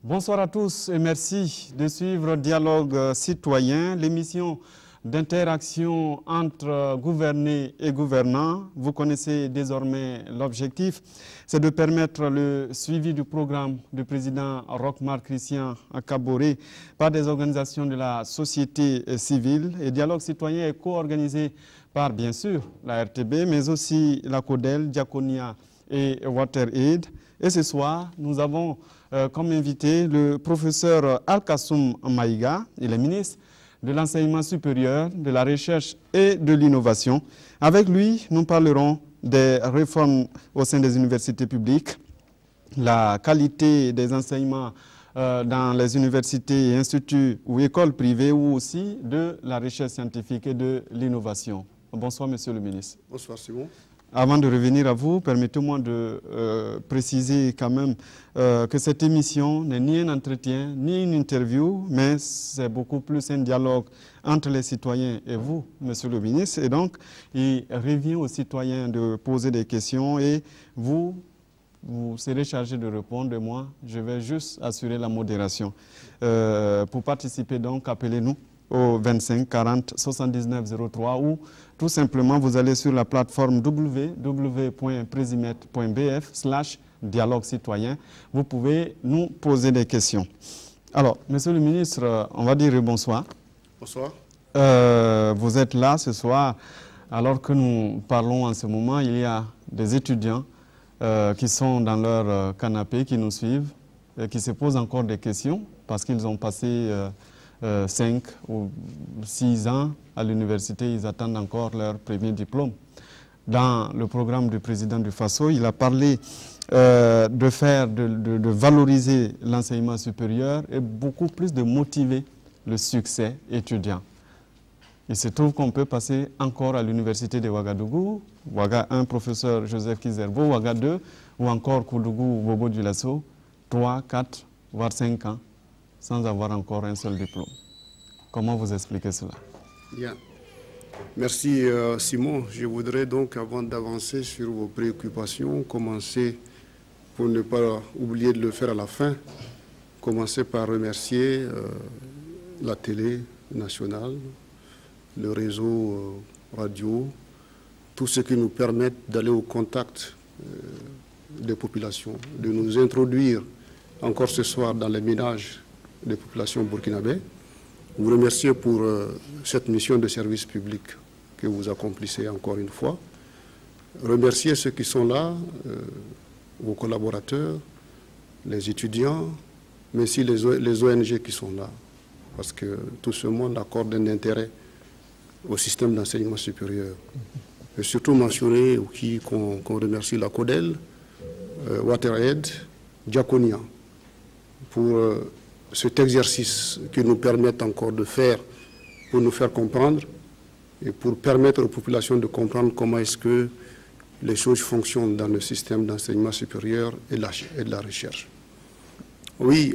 Bonsoir à tous et merci de suivre Dialogue citoyen, l'émission d'interaction entre gouvernés et gouvernants. Vous connaissez désormais l'objectif, c'est de permettre le suivi du programme du président Roch-Marc Christian Kaboré par des organisations de la société civile. Et Dialogue citoyen est co-organisé par, bien sûr, la RTB, mais aussi la CODEL, Diaconia et WaterAid. Et ce soir, nous avons comme invité le professeur Al-Kassoum Maïga, il est ministre de l'enseignement supérieur, de la recherche et de l'innovation. Avec lui, nous parlerons des réformes au sein des universités publiques, la qualité des enseignements dans les universités et instituts ou écoles privées, ou aussi de la recherche scientifique et de l'innovation. Bonsoir, monsieur le ministre. Bonsoir, Simon. Avant de revenir à vous, permettez-moi de préciser quand même que cette émission n'est ni un entretien, ni une interview, mais c'est beaucoup plus un dialogue entre les citoyens et vous, monsieur le ministre. Et donc, il revient aux citoyens de poser des questions et vous serez chargé de répondre. Moi, je vais juste assurer la modération. Pour participer, donc, appelez-nous au 25 40 79 03 ou tout simplement vous allez sur la plateforme www.presimet.bf/dialogue citoyen. Vous pouvez nous poser des questions. Alors, monsieur le ministre, on va dire bonsoir. Bonsoir. Vous êtes là ce soir, alors que nous parlons en ce moment, il y a des étudiants qui sont dans leur canapé, qui nous suivent, et qui se posent encore des questions parce qu'ils ont passé 5 ou 6 ans à l'université, ils attendent encore leur premier diplôme. Dans le programme du président du FASO, il a parlé de valoriser l'enseignement supérieur et beaucoup plus de motiver le succès étudiant. Il se trouve qu'on peut passer encore à l'université de Ouagadougou, Ouaga 1, professeur Joseph Kizerbo, Ouaga 2, ou encore Koudougou, Bobo Dioulasso, 3, 4, voire 5 ans, sans avoir encore un seul diplôme. Comment vous expliquez cela? Bien. Merci Simon. Je voudrais donc, avant d'avancer sur vos préoccupations, commencer, pour ne pas oublier de le faire à la fin, commencer par remercier la télé nationale, le réseau radio, tous ceux qui nous permettent d'aller au contact des populations, de nous introduire encore ce soir dans les ménages des populations burkinabées. Vous remercier pour cette mission de service public que vous accomplissez encore une fois. Remercier ceux qui sont là, vos collaborateurs, les étudiants, mais aussi les ONG qui sont là, parce que tout ce monde accorde un intérêt au système d'enseignement supérieur. Et surtout mentionner qu'on remercie la CODEL, WaterAid, Diaconia, pour cet exercice qui nous permet encore de faire pour nous faire comprendre et pour permettre aux populations de comprendre comment est-ce que les choses fonctionnent dans le système d'enseignement supérieur et de la recherche. Oui,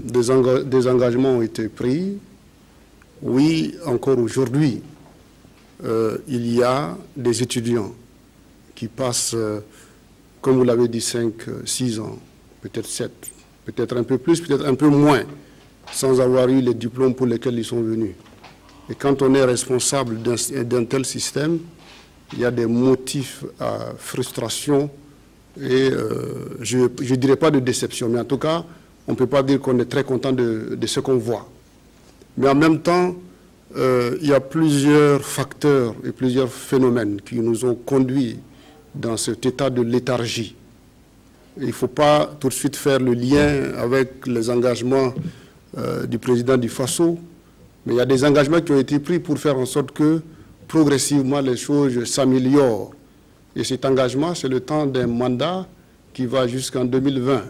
des engagements ont été pris. Oui, encore aujourd'hui, il y a des étudiants qui passent, comme vous l'avez dit, 5, 6 ans, peut-être 7, peut-être un peu plus, peut-être un peu moins, sans avoir eu les diplômes pour lesquels ils sont venus. Et quand on est responsable d'un tel système, il y a des motifs à frustration et je ne dirais pas de déception, mais en tout cas, on ne peut pas dire qu'on est très content de ce qu'on voit. Mais en même temps, il y a plusieurs facteurs et plusieurs phénomènes qui nous ont conduits dans cet état de léthargie. Il ne faut pas tout de suite faire le lien avec les engagements du président du FASO, mais il y a des engagements qui ont été pris pour faire en sorte que progressivement les choses s'améliorent. Et cet engagement, c'est le temps d'un mandat qui va jusqu'en 2020.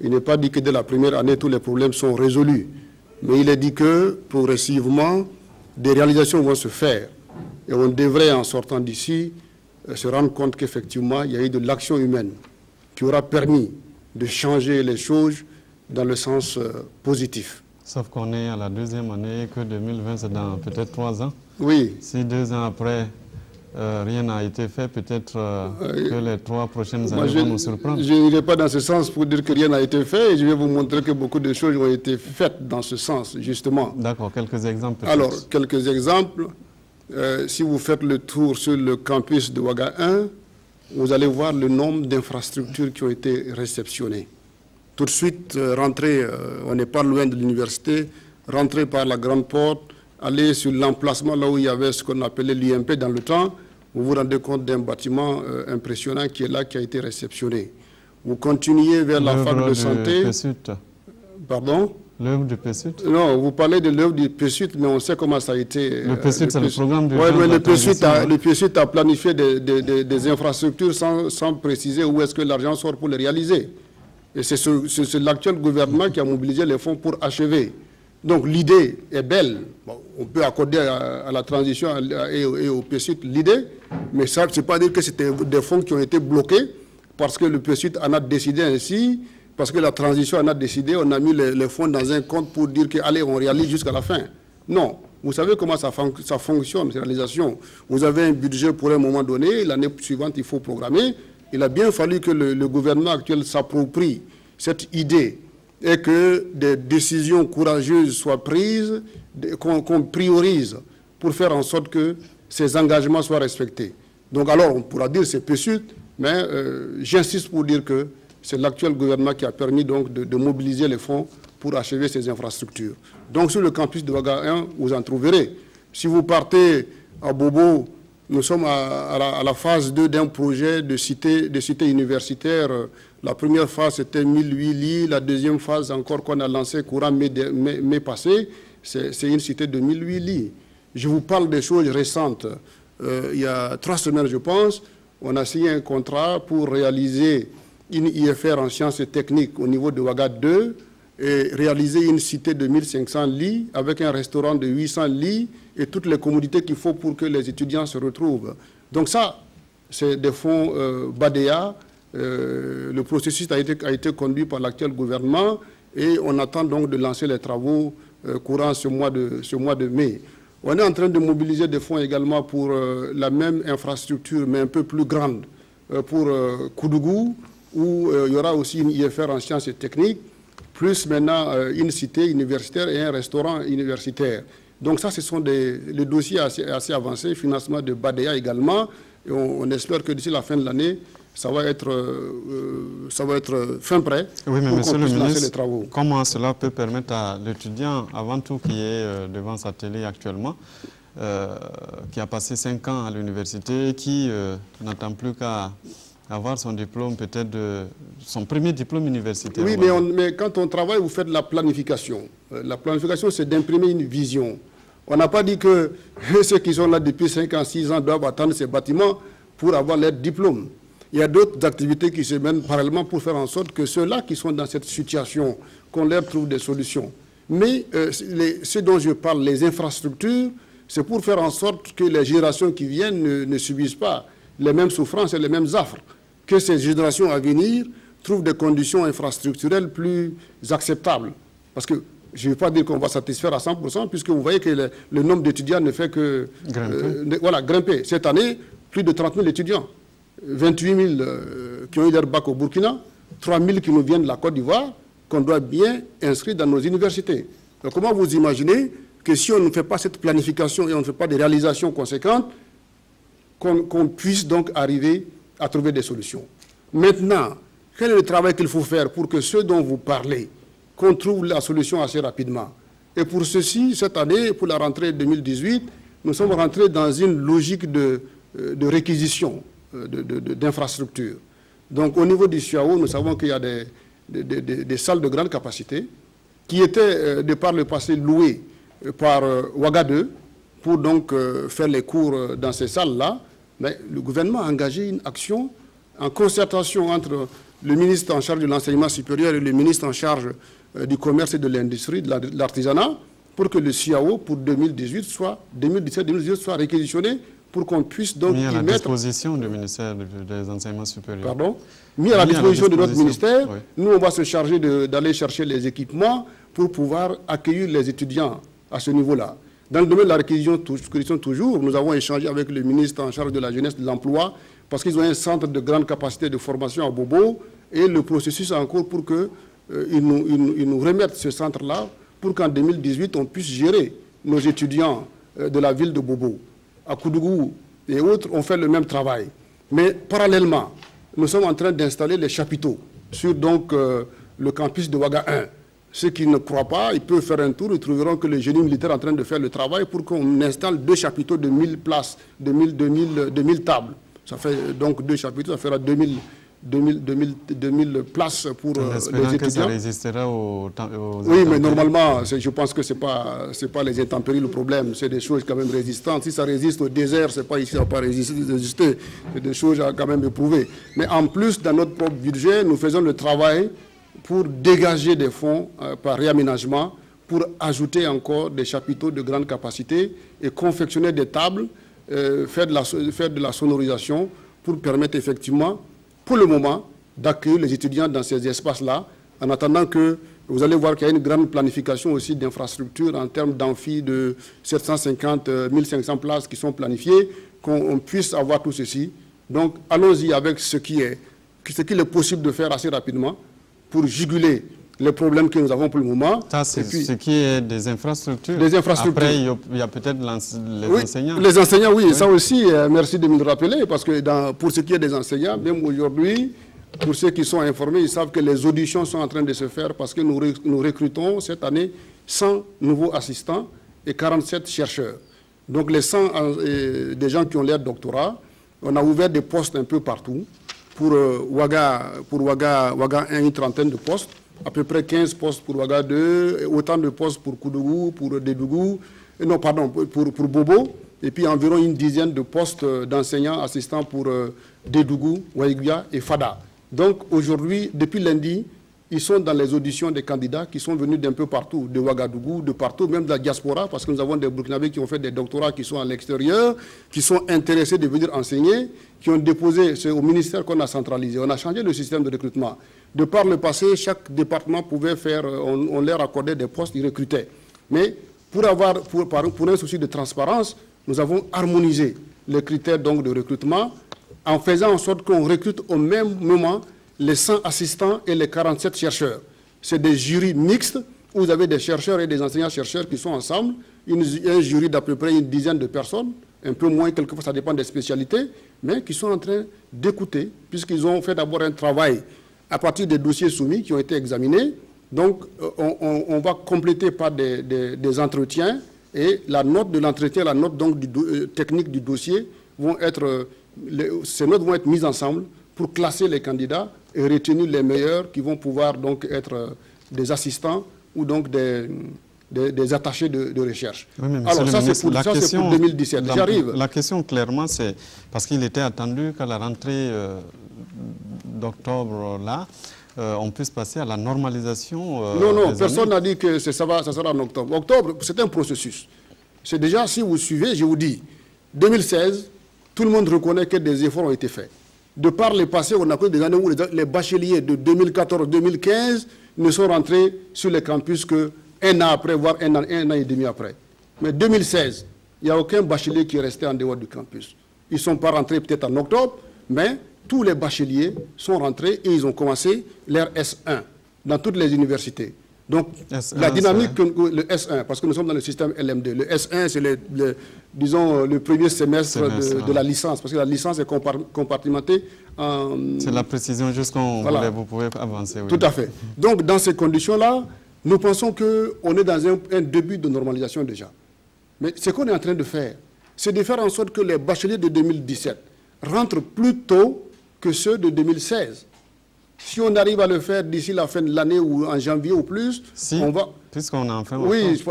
Il n'est pas dit que dès la première année, tous les problèmes sont résolus, mais il est dit que progressivement, des réalisations vont se faire. Et on devrait, en sortant d'ici, se rendre compte qu'effectivement, il y a eu de l'action humaine qui aura permis de changer les choses dans le sens positif. Sauf qu'on est à la 2e année et que 2020, c'est dans peut-être 3 ans. Oui. Si 2 ans après, rien n'a été fait, peut-être que les 3 prochaines années vont nous surprendre. Je n'irai pas dans ce sens pour dire que rien n'a été fait, et je vais vous montrer que beaucoup de choses ont été faites dans ce sens, justement. D'accord, quelques exemples. Alors, quelques exemples. Si vous faites le tour sur le campus de Ouaga 1, vous allez voir le nombre d'infrastructures qui ont été réceptionnées. Tout de suite, rentrer, on n'est pas loin de l'université, rentrer par la grande porte, aller sur l'emplacement là où il y avait ce qu'on appelait l'IMP dans le temps, vous vous rendez compte d'un bâtiment impressionnant qui est là, qui a été réceptionné. Vous continuez vers la fac de santé. Pardon? L'œuvre du PSUT? Non, vous parlez de l'œuvre du PSUT, mais on sait comment ça a été... Le PSUT, c'est le programme de... Oui, mais le PSUT a planifié des infrastructures sans préciser où est-ce que l'argent sort pour les réaliser. Et c'est l'actuel gouvernement qui a mobilisé les fonds pour achever. Donc l'idée est belle. Bon, on peut accorder à la transition et au PSUT l'idée, mais ça ne veut pas dire que c'était des fonds qui ont été bloqués parce que le PSUT en a décidé ainsi, parce que la transition en a décidé, on a mis les fonds dans un compte pour dire que allez, on réalise jusqu'à la fin. Non. Vous savez comment ça fonctionne, cette réalisation. Vous avez un budget pour un moment donné, l'année suivante, il faut programmer. Il a bien fallu que le gouvernement actuel s'approprie cette idée et que des décisions courageuses soient prises, qu'on priorise pour faire en sorte que ces engagements soient respectés. Donc alors, on pourra dire c'est PSUT, mais j'insiste pour dire que c'est l'actuel gouvernement qui a permis donc de mobiliser les fonds pour achever ces infrastructures. Donc sur le campus de Ouaga 1, vous en trouverez. Si vous partez à Bobo, nous sommes à la phase 2 d'un projet de cité universitaire. La première phase, c'était 1008 lits. La deuxième phase, encore qu'on a lancé courant mai passé, c'est une cité de 1008 lits. Je vous parle des choses récentes. Il y a 3 semaines, je pense, on a signé un contrat pour réaliser une IFR en sciences et techniques au niveau de Ouaga 2 et réaliser une cité de 1500 lits avec un restaurant de 800 lits et toutes les commodités qu'il faut pour que les étudiants se retrouvent. Donc ça, c'est des fonds BADEA. Le processus a été conduit par l'actuel gouvernement et on attend donc de lancer les travaux courant ce mois de mai. On est en train de mobiliser des fonds également pour la même infrastructure, mais un peu plus grande, pour Koudougou, où il y aura aussi une IFR en sciences et techniques, plus maintenant une cité universitaire et un restaurant universitaire. Donc ça, ce sont les dossiers assez avancés, financement de BADEA également, et on espère que d'ici la fin de l'année, ça va être fin prêt pour qu'on puisse lancer les travaux. Comment cela peut permettre à l'étudiant, avant tout qui est devant sa télé actuellement, qui a passé 5 ans à l'université, qui n'attend plus qu'à avoir son diplôme, peut-être son premier diplôme universitaire. Oui, mais quand on travaille, vous faites de la planification. La planification, c'est d'imprimer une vision. On n'a pas dit que ceux qui sont là depuis 5 ans, 6 ans doivent attendre ces bâtiments pour avoir leur diplôme. Il y a d'autres activités qui se mènent parallèlement pour faire en sorte que ceux-là qui sont dans cette situation, qu'on leur trouve des solutions. Mais ce dont je parle, les infrastructures, c'est pour faire en sorte que les générations qui viennent ne subissent pas les mêmes souffrances et les mêmes affres. Que ces générations à venir trouvent des conditions infrastructurelles plus acceptables. Parce que je ne veux pas dire qu'on va satisfaire à 100%, puisque vous voyez que le nombre d'étudiants ne fait que grimper. Cette année, plus de 30 000 étudiants. 28 000 qui ont eu leur bac au Burkina, 3 000 qui nous viennent de la Côte d'Ivoire, qu'on doit bien inscrire dans nos universités. Donc comment vous imaginez que si on ne fait pas cette planification et on ne fait pas des réalisations conséquentes, qu'on puisse donc arriver à trouver des solutions. Maintenant, quel est le travail qu'il faut faire pour que ceux dont vous parlez, qu'on trouve la solution assez rapidement? Et pour ceci, cette année, pour la rentrée 2018, nous sommes rentrés dans une logique de réquisition d'infrastructures. Donc au niveau du CIAO, nous savons qu'il y a des salles de grande capacité qui étaient, de par le passé, louées par Ouaga 2 pour donc faire les cours dans ces salles-là. Mais le gouvernement a engagé une action en concertation entre le ministre en charge de l'enseignement supérieur et le ministre en charge du commerce et de l'industrie, de l'artisanat, pour que le CIAO pour 2017-2018 soit réquisitionné pour qu'on puisse donc mis à la disposition du ministère des enseignements supérieurs. Pardon? Mis à la disposition de notre ministère. Oui. Nous, on va se charger d'aller chercher les équipements pour pouvoir accueillir les étudiants à ce niveau-là. Dans le domaine de la réquisition toujours, nous avons échangé avec le ministre en charge de la jeunesse et de l'emploi, parce qu'ils ont un centre de grande capacité de formation à Bobo, et le processus est en cours pour qu'ils nous remettent ce centre-là, pour qu'en 2018, on puisse gérer nos étudiants de la ville de Bobo. À Koudougou et autres, on fait le même travail. Mais parallèlement, nous sommes en train d'installer les chapiteaux sur donc, le campus de Ouaga 1. Ceux qui ne croient pas, ils peuvent faire un tour, ils trouveront que le génie militaire est en train de faire le travail pour qu'on installe 2 chapiteaux de 1000 places, de 1000 tables. Ça fait donc 2 chapiteaux, ça fera 2000 places pour les étudiants. Que ça résistera aux oui, mais normalement, je pense que ce n'est pas les intempéries le problème, c'est des choses quand même résistantes. Si ça résiste au désert, ce n'est pas ici, ça ne va pas résister. C'est des choses à quand même éprouver. Mais en plus, dans notre propre budget, nous faisons le travail pour dégager des fonds par réaménagement, pour ajouter encore des chapiteaux de grande capacité et confectionner des tables, faire de la sonorisation pour permettre effectivement, pour le moment, d'accueillir les étudiants dans ces espaces-là, en attendant que vous allez voir qu'il y a une grande planification aussi d'infrastructures en termes d'amphi de 750, 1500 places qui sont planifiées, qu'on puisse avoir tout ceci. Donc, allons-y avec ce qu'il est possible de faire assez rapidement pour juguler les problèmes que nous avons pour le moment. Ça, c'est ce qui est des infrastructures. Des infrastructures. Après, il y a peut-être les enseignants. Les enseignants, oui, ça aussi, merci de me le rappeler, parce que pour ce qui est des enseignants, même aujourd'hui, pour ceux qui sont informés, ils savent que les auditions sont en train de se faire parce que nous recrutons cette année 100 nouveaux assistants et 47 chercheurs. Donc les 100 des gens qui ont l'air doctorat, on a ouvert des postes un peu partout. Pour Ouaga 1, une trentaine de postes, à peu près 15 postes pour Ouaga 2, autant de postes pour Koudougou, pour Dédougou, non pardon, pour Bobo, et puis environ une dizaine de postes d'enseignants assistants pour Dédougou, Ouaïguia et Fada. Donc aujourd'hui, depuis lundi, ils sont dans les auditions des candidats qui sont venus d'un peu partout, de Ouagadougou, de partout, même de la diaspora, parce que nous avons des Burkinabés qui ont fait des doctorats qui sont à l'extérieur, qui sont intéressés de venir enseigner, qui ont déposé, c'est au ministère qu'on a centralisé. On a changé le système de recrutement. De par le passé, chaque département pouvait faire, on leur accordait des postes, ils recrutaient. Mais pour un souci de transparence, nous avons harmonisé les critères donc, de recrutement en faisant en sorte qu'on recrute au même moment les 100 assistants et les 47 chercheurs. C'est des jurys mixtes où vous avez des chercheurs et des enseignants-chercheurs qui sont ensemble, un jury d'à peu près une dizaine de personnes, un peu moins, quelquefois ça dépend des spécialités, mais qui sont en train d'écouter, puisqu'ils ont fait d'abord un travail à partir des dossiers soumis qui ont été examinés. Donc, on va compléter par des entretiens, et la note de l'entretien, la note donc, technique du dossier, ces notes vont être mises ensemble pour classer les candidats et retenir les meilleurs qui vont pouvoir donc être des assistants ou donc des attachés de recherche. Oui, alors ça c'est pour 2017. J'arrive. La question clairement c'est, parce qu'il était attendu qu'à la rentrée d'octobre là, on puisse passer à la normalisation. Non, personne n'a dit que ça sera en octobre. Octobre, c'est un processus. C'est déjà, si vous suivez, je vous dis, 2016, tout le monde reconnaît que des efforts ont été faits. De par le passé, on a connu des années où les bacheliers de 2014-2015 ne sont rentrés sur les campus qu'un an après, voire un an et demi après. Mais 2016, il n'y a aucun bachelier qui est resté en dehors du campus. Ils ne sont pas rentrés peut-être en octobre, mais tous les bacheliers sont rentrés et ils ont commencé leur S1 dans toutes les universités. Donc, S1, la dynamique, le S1, parce que nous sommes dans le système LM2. Le S1, c'est disons, le premier semestre de la licence, parce que la licence est compartimentée en... C'est la précision, juste qu'on voulait, vous pouvez avancer. Oui. Tout à fait. Donc, dans ces conditions-là, nous pensons qu'on est dans un début de normalisation déjà. Mais ce qu'on est en train de faire, c'est de faire en sorte que les bacheliers de 2017 rentrent plus tôt que ceux de 2016. Si on arrive à le faire d'ici la fin de l'année ou en janvier ou plus, on va... Puisqu'on a enfin... Oui,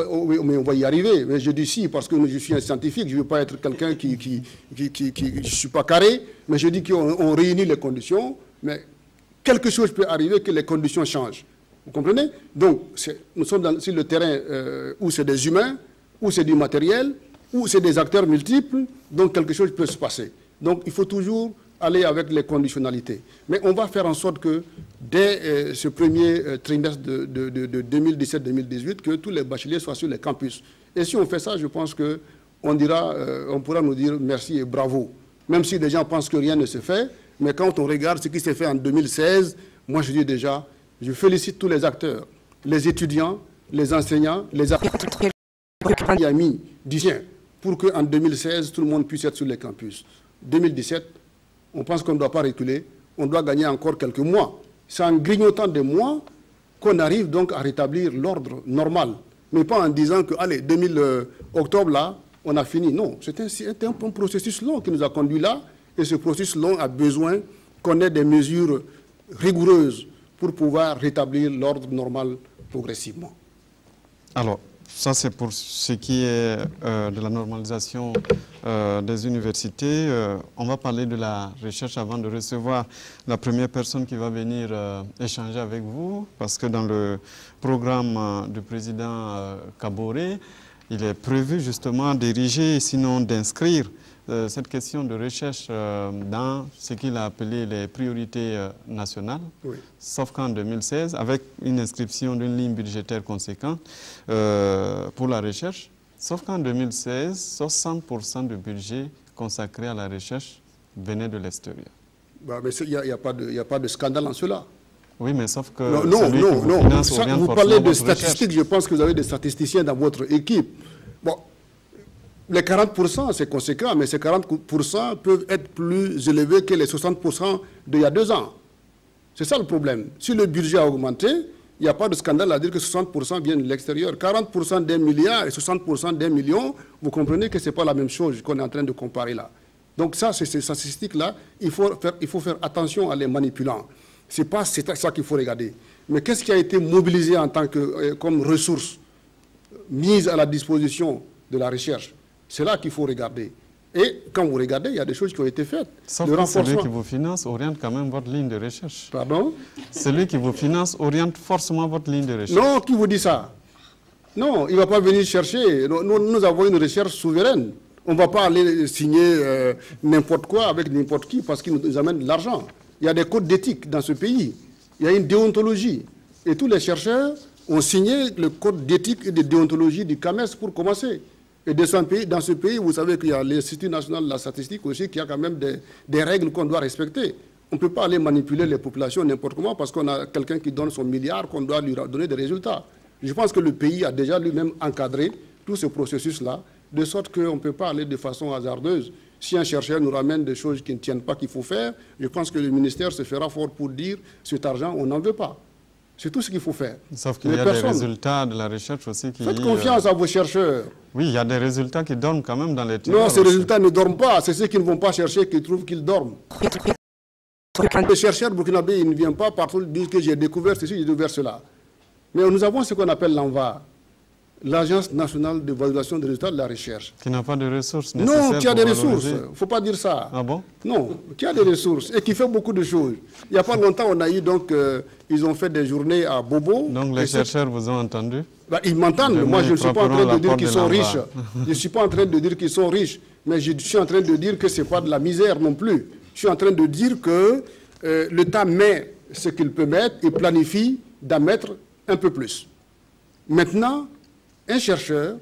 mais on va y arriver. Mais je dis si, parce que je suis un scientifique, je ne veux pas être quelqu'un qui je ne suis pas carré, mais je dis qu'on réunit les conditions, mais quelque chose peut arriver que les conditions changent. Vous comprenez? Donc, nous sommes sur le terrain où c'est des humains, où c'est du matériel, où c'est des acteurs multiples, donc quelque chose peut se passer. Donc, il faut toujours aller avec les conditionnalités. Mais on va faire en sorte que dès ce premier trimestre de 2017-2018, que tous les bacheliers soient sur les campus Et si on fait ça, je pense qu'on on pourra nous dire merci et bravo. Même si les gens pensent que rien ne se fait, mais quand on regarde ce qui s'est fait en 2016, moi je dis déjà, je félicite tous les acteurs, les étudiants, les enseignants, les apprentis qui a mis du sien pour qu'en 2016, tout le monde puisse être sur les campus. 2017, on pense qu'on ne doit pas reculer, on doit gagner encore quelques mois. C'est en grignotant des mois qu'on arrive donc à rétablir l'ordre normal. Mais pas en disant que, allez, 2000 octobre, là, on a fini. Non, c'était un processus long qui nous a conduit là. Et ce processus long a besoin qu'on ait des mesures rigoureuses pour pouvoir rétablir l'ordre normal progressivement. Alors, ça c'est pour ce qui est de la normalisation des universités. On va parler de la recherche avant de recevoir la première personne qui va venir échanger avec vous, parce que dans le programme du président Kaboré, il est prévu justement d'ériger, sinon d'inscrire cette question de recherche dans ce qu'il a appelé les priorités nationales, oui. Sauf qu'en 2016, avec une inscription d'une ligne budgétaire conséquente pour la recherche, sauf qu'en 2016, 60% du budget consacré à la recherche venait de l'extérieur. Bah, mais il n'y a pas de scandale en cela. Oui, mais sauf que... Non. Vous parlez de statistiques, je pense que vous avez des statisticiens dans votre équipe. Bon, les 40%, c'est conséquent, mais ces 40% peuvent être plus élevés que les 60% d'il y a 2 ans. C'est ça le problème. Si le budget a augmenté, il n'y a pas de scandale à dire que 60% viennent de l'extérieur. 40% d'un milliard et 60% d'un million, vous comprenez que ce n'est pas la même chose qu'on est en train de comparer là. Donc ça, ces statistiques-là, il faut faire attention à les manipulant. C'est ça qu'il faut regarder. Mais qu'est-ce qui a été mobilisé en tant que, comme ressources mises à la disposition de la recherche? C'est là qu'il faut regarder. Et quand vous regardez, il y a des choses qui ont été faites. Sauf que celui qui vous finance oriente quand même votre ligne de recherche. Pardon? Celui qui vous finance oriente forcément votre ligne de recherche. Non, qui vous dit ça? Non, il ne va pas venir chercher. Nous avons une recherche souveraine. On ne va pas aller signer n'importe quoi avec n'importe qui parce qu'il nous amène de l'argent. Il y a des codes d'éthique dans ce pays. Il y a une déontologie. Et tous les chercheurs ont signé le code d'éthique et de déontologie du CAMES pour commencer. Et dans ce pays, vous savez qu'il y a l'Institut national de la statistique aussi, qui a quand même des règles qu'on doit respecter. On ne peut pas aller manipuler les populations n'importe comment parce qu'on a quelqu'un qui donne son milliard, qu'on doit lui donner des résultats. Je pense que le pays a déjà lui-même encadré tout ce processus-là, de sorte qu'on ne peut pas aller de façon hasardeuse. Si un chercheur nous ramène des choses qui ne tiennent pas qu'il faut faire, je pense que le ministère se fera fort pour dire cet argent, on n'en veut pas. C'est tout ce qu'il faut faire. Sauf qu'il y a des résultats de la recherche aussi qui... Faites confiance à vos chercheurs. Oui, il y a des résultats qui dorment quand même dans les terrains. Non, ces résultats ne dorment pas. C'est ceux qui ne vont pas chercher qui trouvent qu'ils dorment. Les chercheurs burkinabés, ils ne viennent pas partout dire que j'ai découvert ceci, j'ai découvert cela. Mais nous avons ce qu'on appelle l'ANVA, l'Agence nationale de valorisation des résultats de la recherche. Qui n'a pas de ressources nécessaires. Non, qui a des ressources. Il ne faut pas dire ça. Ah bon? Non, qui a des ressources et qui fait beaucoup de choses. Il n'y a pas longtemps, on a eu donc, ils ont fait des journées à Bobo. Donc les chercheurs vous ont entendu? Bah, ils m'entendent. Moi, je ne suis pas en train de dire qu'ils sont riches. Je ne suis pas en train de dire qu'ils sont riches. Mais je suis en train de dire que ce n'est pas de la misère non plus. Je suis en train de dire que l'État met ce qu'il peut mettre et planifie d'en mettre un peu plus. Maintenant, un chercheur,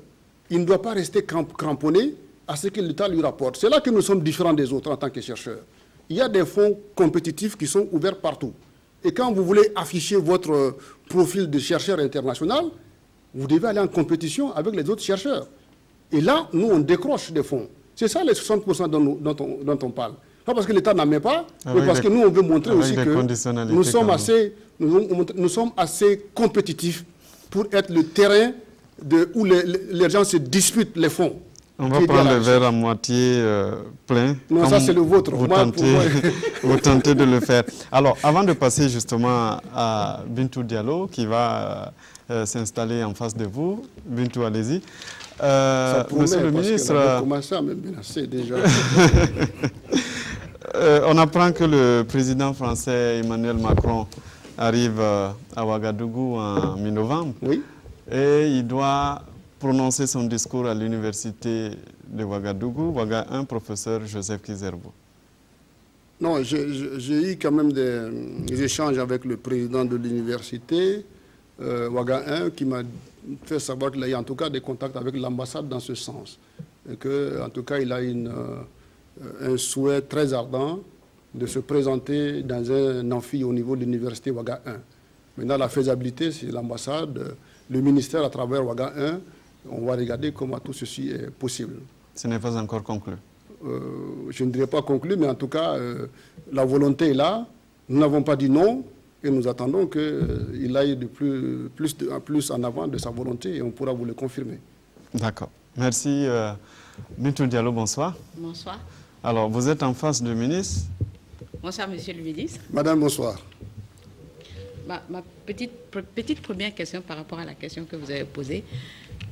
il ne doit pas rester cramponné à ce que l'État lui rapporte. C'est là que nous sommes différents des autres en tant que chercheurs. Il y a des fonds compétitifs qui sont ouverts partout. Et quand vous voulez afficher votre profil de chercheur international, vous devez aller en compétition avec les autres chercheurs. Et là, nous, on décroche des fonds. C'est ça les 60% dont on parle. Pas parce que l'État n'en met pas, mais parce que nous, on veut montrer aussi que nous sommes assez compétitifs pour être le terrain où les gens se disputent les fonds. On va prendre le verre à moitié plein. Non, ça c'est le vôtre. Vous tentez de le faire. Alors, avant de passer justement à Bintou Diallo, qui va s'installer en face de vous. Bintou, allez-y. Monsieur le ministre... On a commencé à me menacer déjà. On apprend que le président français Emmanuel Macron arrive à Ouagadougou en mi-novembre. Oui. Et il doit prononcer son discours à l'université de Ouagadougou, Ouaga 1, professeur Joseph Kizerbo. Non, j'ai eu quand même des échanges avec le président de l'université, Ouaga 1, qui m'a fait savoir qu'il a eu en tout cas des contacts avec l'ambassade dans ce sens. Et qu'en tout cas, il a un souhait très ardent de se présenter dans un amphi au niveau de l'université Ouaga 1. Maintenant, la faisabilité, c'est l'ambassade, le ministère à travers Ouaga 1. On va regarder comment tout ceci est possible. Ce n'est pas encore conclu. Je ne dirais pas conclu, mais en tout cas, la volonté est là. Nous n'avons pas dit non et nous attendons qu'il aille de plus en avant de sa volonté et on pourra vous le confirmer. D'accord. Merci. Bintou Diallo, bonsoir. Bonsoir. Alors, vous êtes en face du ministre. Bonsoir, monsieur le ministre. Madame, bonsoir. Ma petite première question par rapport à la question que vous avez posée.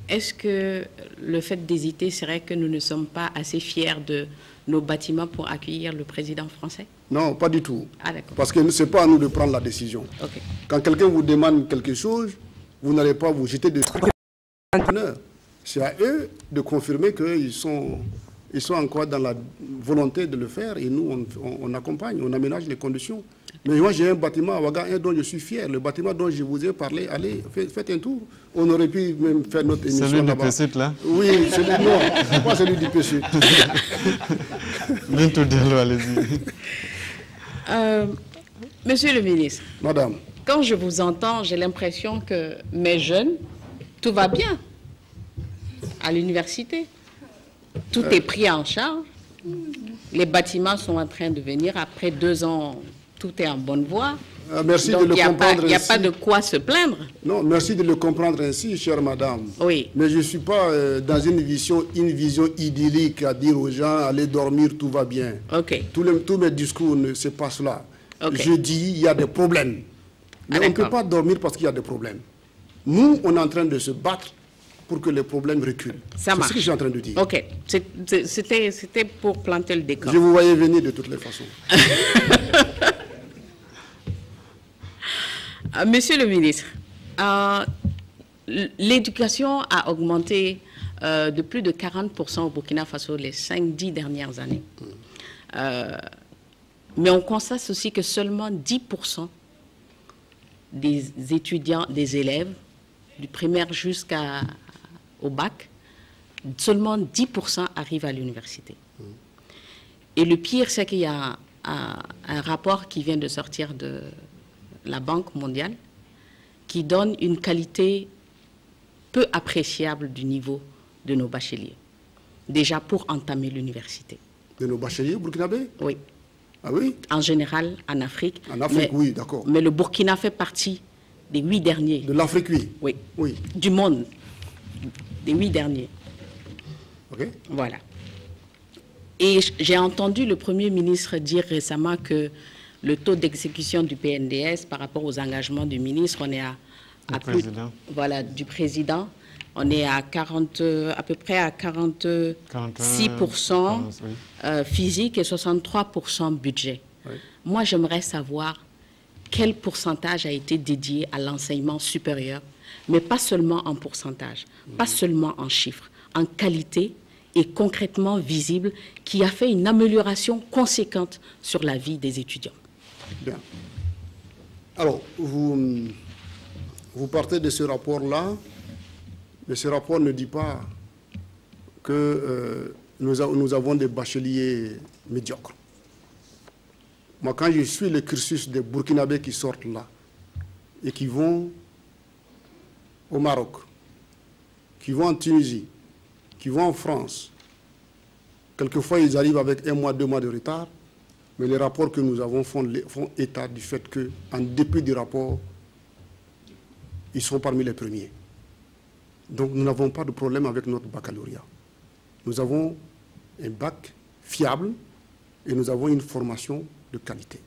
Est-ce que le fait d'hésiter serait que nous ne sommes pas assez fiers de nos bâtiments pour accueillir le président français? Non, pas du tout. Ah, d'accord. Parce que ce n'est pas à nous de prendre la décision. Okay. Quand quelqu'un vous demande quelque chose, vous n'allez pas vous jeter de honneur. C'est à eux de confirmer qu'ils sont encore dans la volonté de le faire et nous, on accompagne, on aménage les conditions. Mais moi, j'ai un bâtiment à Ouaga 1 dont je suis fier. Le bâtiment dont je vous ai parlé, allez, faites un tour. On aurait pu même faire notre émission là-bas. Celui du PSUT, là? Oui, non, pas celui du PSUT. Bintou Diallo, allez-y. Monsieur le ministre. Madame. Quand je vous entends, j'ai l'impression que mes jeunes, tout va bien à l'université. Tout est pris en charge. Les bâtiments sont en train de venir. Après 2 ans, tout est en bonne voie. Merci donc, de le comprendre il n'y a pas de quoi se plaindre. Non, merci de le comprendre ainsi, chère madame. Oui. Mais je ne suis pas dans une vision idyllique à dire aux gens, allez dormir, tout va bien. OK. Tous mes discours ne se passent là. Okay. Je dis, il y a des problèmes. Mais on ne peut pas dormir parce qu'il y a des problèmes. Nous, on est en train de se battre pour que les problèmes reculent. Ça marche. C'est ce que je suis en train de dire. OK. C'était pour planter le décor. Je vous voyais venir de toutes les façons. Monsieur le ministre, l'éducation a augmenté de plus de 40% au Burkina Faso les 5-10 dernières années. Mais on constate aussi que seulement 10% des étudiants, des élèves, du primaire jusqu'au bac, seulement 10% arrivent à l'université. Et le pire, c'est qu'il y a un rapport qui vient de sortir de la Banque mondiale qui donne une qualité peu appréciable du niveau de nos bacheliers, déjà pour entamer l'université. De nos bacheliers burkinabés? Oui. Ah oui? En général, en Afrique. En Afrique, oui, d'accord. Mais le Burkina fait partie des 8 derniers. De l'Afrique, oui? Oui. Oui. Du monde, des 8 derniers. OK. Voilà. Et j'ai entendu le Premier ministre dire récemment que le taux d'exécution du PNDS par rapport aux engagements du ministre, on est à plus, voilà, du président, on est à peu près à 46% physique et 63% budget. Oui. Moi, j'aimerais savoir quel pourcentage a été dédié à l'enseignement supérieur, mais pas seulement en pourcentage, pas seulement en chiffres, en qualité et concrètement visible, qui a fait une amélioration conséquente sur la vie des étudiants. Bien. Alors, vous partez de ce rapport-là, mais ce rapport ne dit pas que nous avons des bacheliers médiocres. Moi, quand je suis le cursus des Burkinabés qui sortent là et qui vont au Maroc, qui vont en Tunisie, qui vont en France, quelquefois ils arrivent avec 1 mois, 2 mois de retard, mais les rapports que nous avons font état du fait qu'en dépit du rapport, ils sont parmi les premiers. Donc nous n'avons pas de problème avec notre baccalauréat. Nous avons un bac fiable et nous avons une formation de qualité.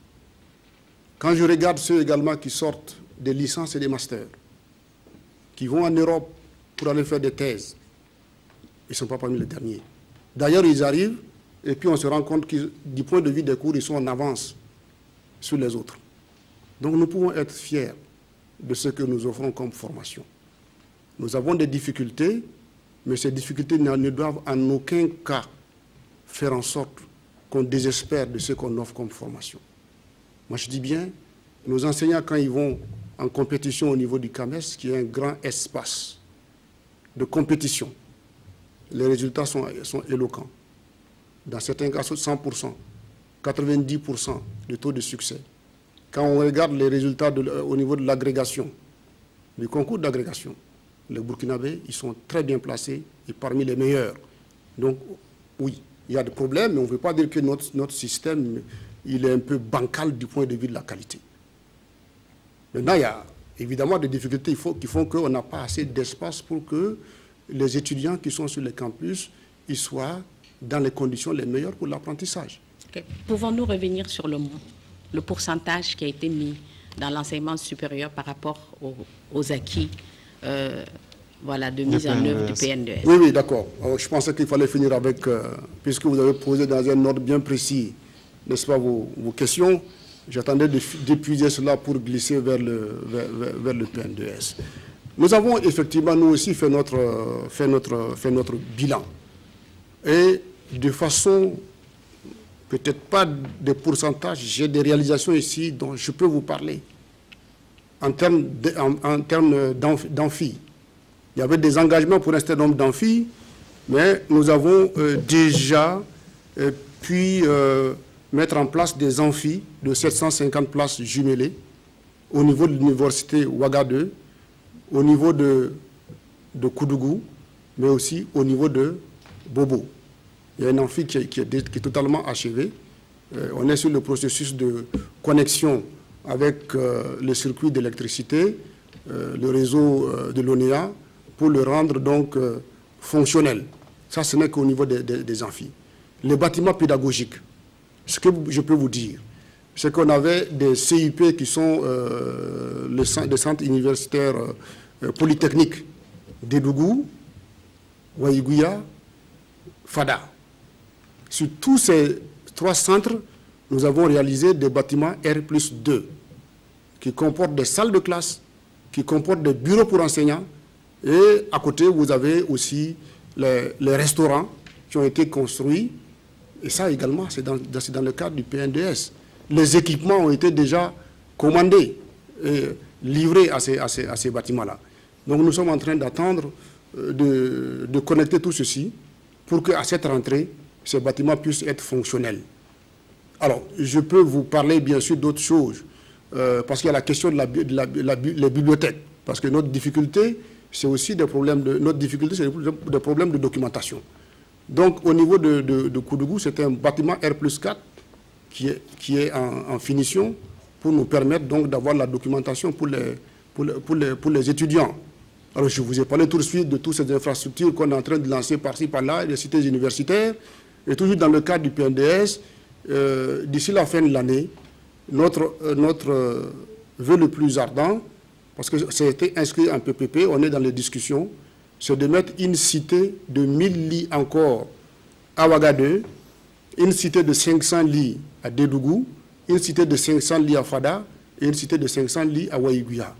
Quand je regarde ceux également qui sortent des licences et des masters, qui vont en Europe pour aller faire des thèses, ils ne sont pas parmi les derniers. D'ailleurs, ils arrivent et puis on se rend compte que du point de vue des cours, ils sont en avance sur les autres. Donc nous pouvons être fiers de ce que nous offrons comme formation. Nous avons des difficultés, mais ces difficultés ne doivent en aucun cas faire en sorte qu'on désespère de ce qu'on offre comme formation. Moi je dis bien, nos enseignants quand ils vont en compétition au niveau du CAMES, qui est un grand espace de compétition, les résultats sont éloquents. Dans certains cas, 100%, 90% de taux de succès. Quand on regarde les résultats au niveau de l'agrégation, du concours d'agrégation, les Burkinabés, ils sont très bien placés et parmi les meilleurs. Donc, oui, il y a des problèmes, mais on ne veut pas dire que notre système, il est un peu bancal du point de vue de la qualité. Maintenant, il y a évidemment des difficultés qui font qu'on n'a pas assez d'espace pour que les étudiants qui sont sur les campus, ils soient dans les conditions les meilleures pour l'apprentissage. Okay. Pouvons-nous revenir sur le pourcentage qui a été mis dans l'enseignement supérieur par rapport aux acquis voilà, de mise en œuvre du PNDES? Oui, oui, d'accord. Je pensais qu'il fallait finir avec, puisque vous avez posé dans un ordre bien précis, n'est-ce pas, vos questions, j'attendais d'épuiser cela pour glisser vers le PNDES. Nous avons effectivement, nous aussi, fait notre bilan. Et de façon, peut-être pas de pourcentage, j'ai des réalisations ici dont je peux vous parler. En termes d'amphi. Il y avait des engagements pour un certain nombre d'amphis, mais nous avons déjà pu mettre en place des amphis de 750 places jumelées au niveau de l'université Ouaga 2, au niveau de Koudougou, mais aussi au niveau de Bobo. Il y a un amphi qui est totalement achevé. On est sur le processus de connexion avec le circuit d'électricité, le réseau de l'ONEA, pour le rendre donc fonctionnel. Ça, ce n'est qu'au niveau des amphis. Les bâtiments pédagogiques, ce que je peux vous dire, c'est qu'on avait des CIP qui sont des centres universitaires polytechniques d'Edougou, Waïgouya, Fada. Sur tous ces 3 centres, nous avons réalisé des bâtiments R+2 qui comportent des salles de classe, qui comportent des bureaux pour enseignants, et à côté, vous avez aussi les restaurants qui ont été construits, et ça également, c'est dans le cadre du PNDES. Les équipements ont été déjà commandés et livrés à ces bâtiments-là. Donc nous sommes en train d'attendre de connecter tout ceci pour qu'à cette rentrée, ces bâtiments puissent être fonctionnels. Alors, je peux vous parler bien sûr d'autres choses, parce qu'il y a la question les bibliothèques, parce que notre difficulté, c'est aussi des problèmes des problèmes de documentation. Donc, au niveau de Koudougou, c'est un bâtiment R+4 qui est en finition pour nous permettre donc d'avoir la documentation pour les étudiants. Alors, je vous ai parlé tout de suite de toutes ces infrastructures qu'on est en train de lancer par-ci, par-là, les cités universitaires, et toujours dans le cadre du PNDES, d'ici la fin de l'année, notre vœu le plus ardent, parce que c'était inscrit en PPP, on est dans les discussions, c'est de mettre une cité de 1000 lits encore à Ouaga 2, une cité de 500 lits à Dédougou, une cité de 500 lits à Fada et une cité de 500 lits à Waïgouya.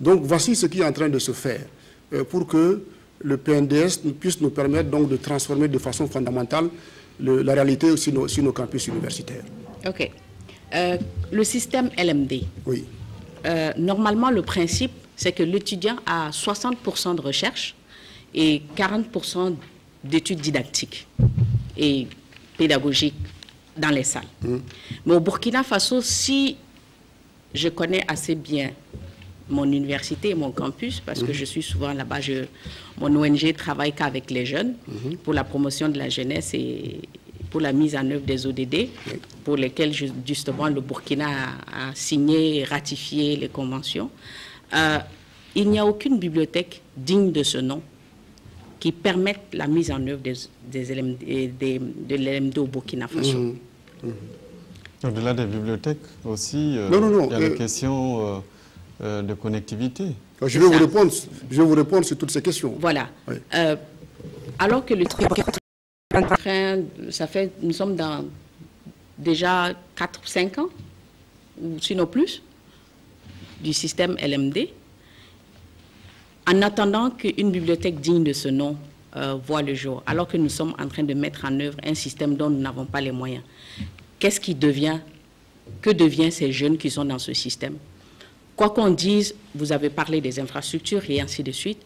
Donc voici ce qui est en train de se faire pour que le PNDES puisse nous permettre donc de transformer de façon fondamentale la réalité sur nos campus universitaires. OK. Le système LMD. Oui. Normalement, le principe, c'est que l'étudiant a 60% de recherche et 40% d'études didactiques et pédagogiques dans les salles. Mais au Burkina Faso, si je connais assez bien mon université et mon campus, parce que je suis souvent là-bas, mon ONG travaille qu'avec les jeunes pour la promotion de la jeunesse et pour la mise en œuvre des ODD, pour lesquels justement le Burkina a signé et ratifié les conventions. Il n'y a aucune bibliothèque digne de ce nom qui permette la de l'LMD au Burkina Faso. Au-delà des bibliothèques aussi, il y a la question de connectivité. Je vais vous répondre sur toutes ces questions. Voilà. Oui. Alors que le ça fait, nous sommes dans déjà 4-5 ans, ou sinon plus, du système LMD. En attendant qu'une bibliothèque digne de ce nom voit le jour, alors que nous sommes en train de mettre en œuvre un système dont nous n'avons pas les moyens, que deviennent ces jeunes qui sont dans ce système? Quoi qu'on dise, vous avez parlé des infrastructures et ainsi de suite.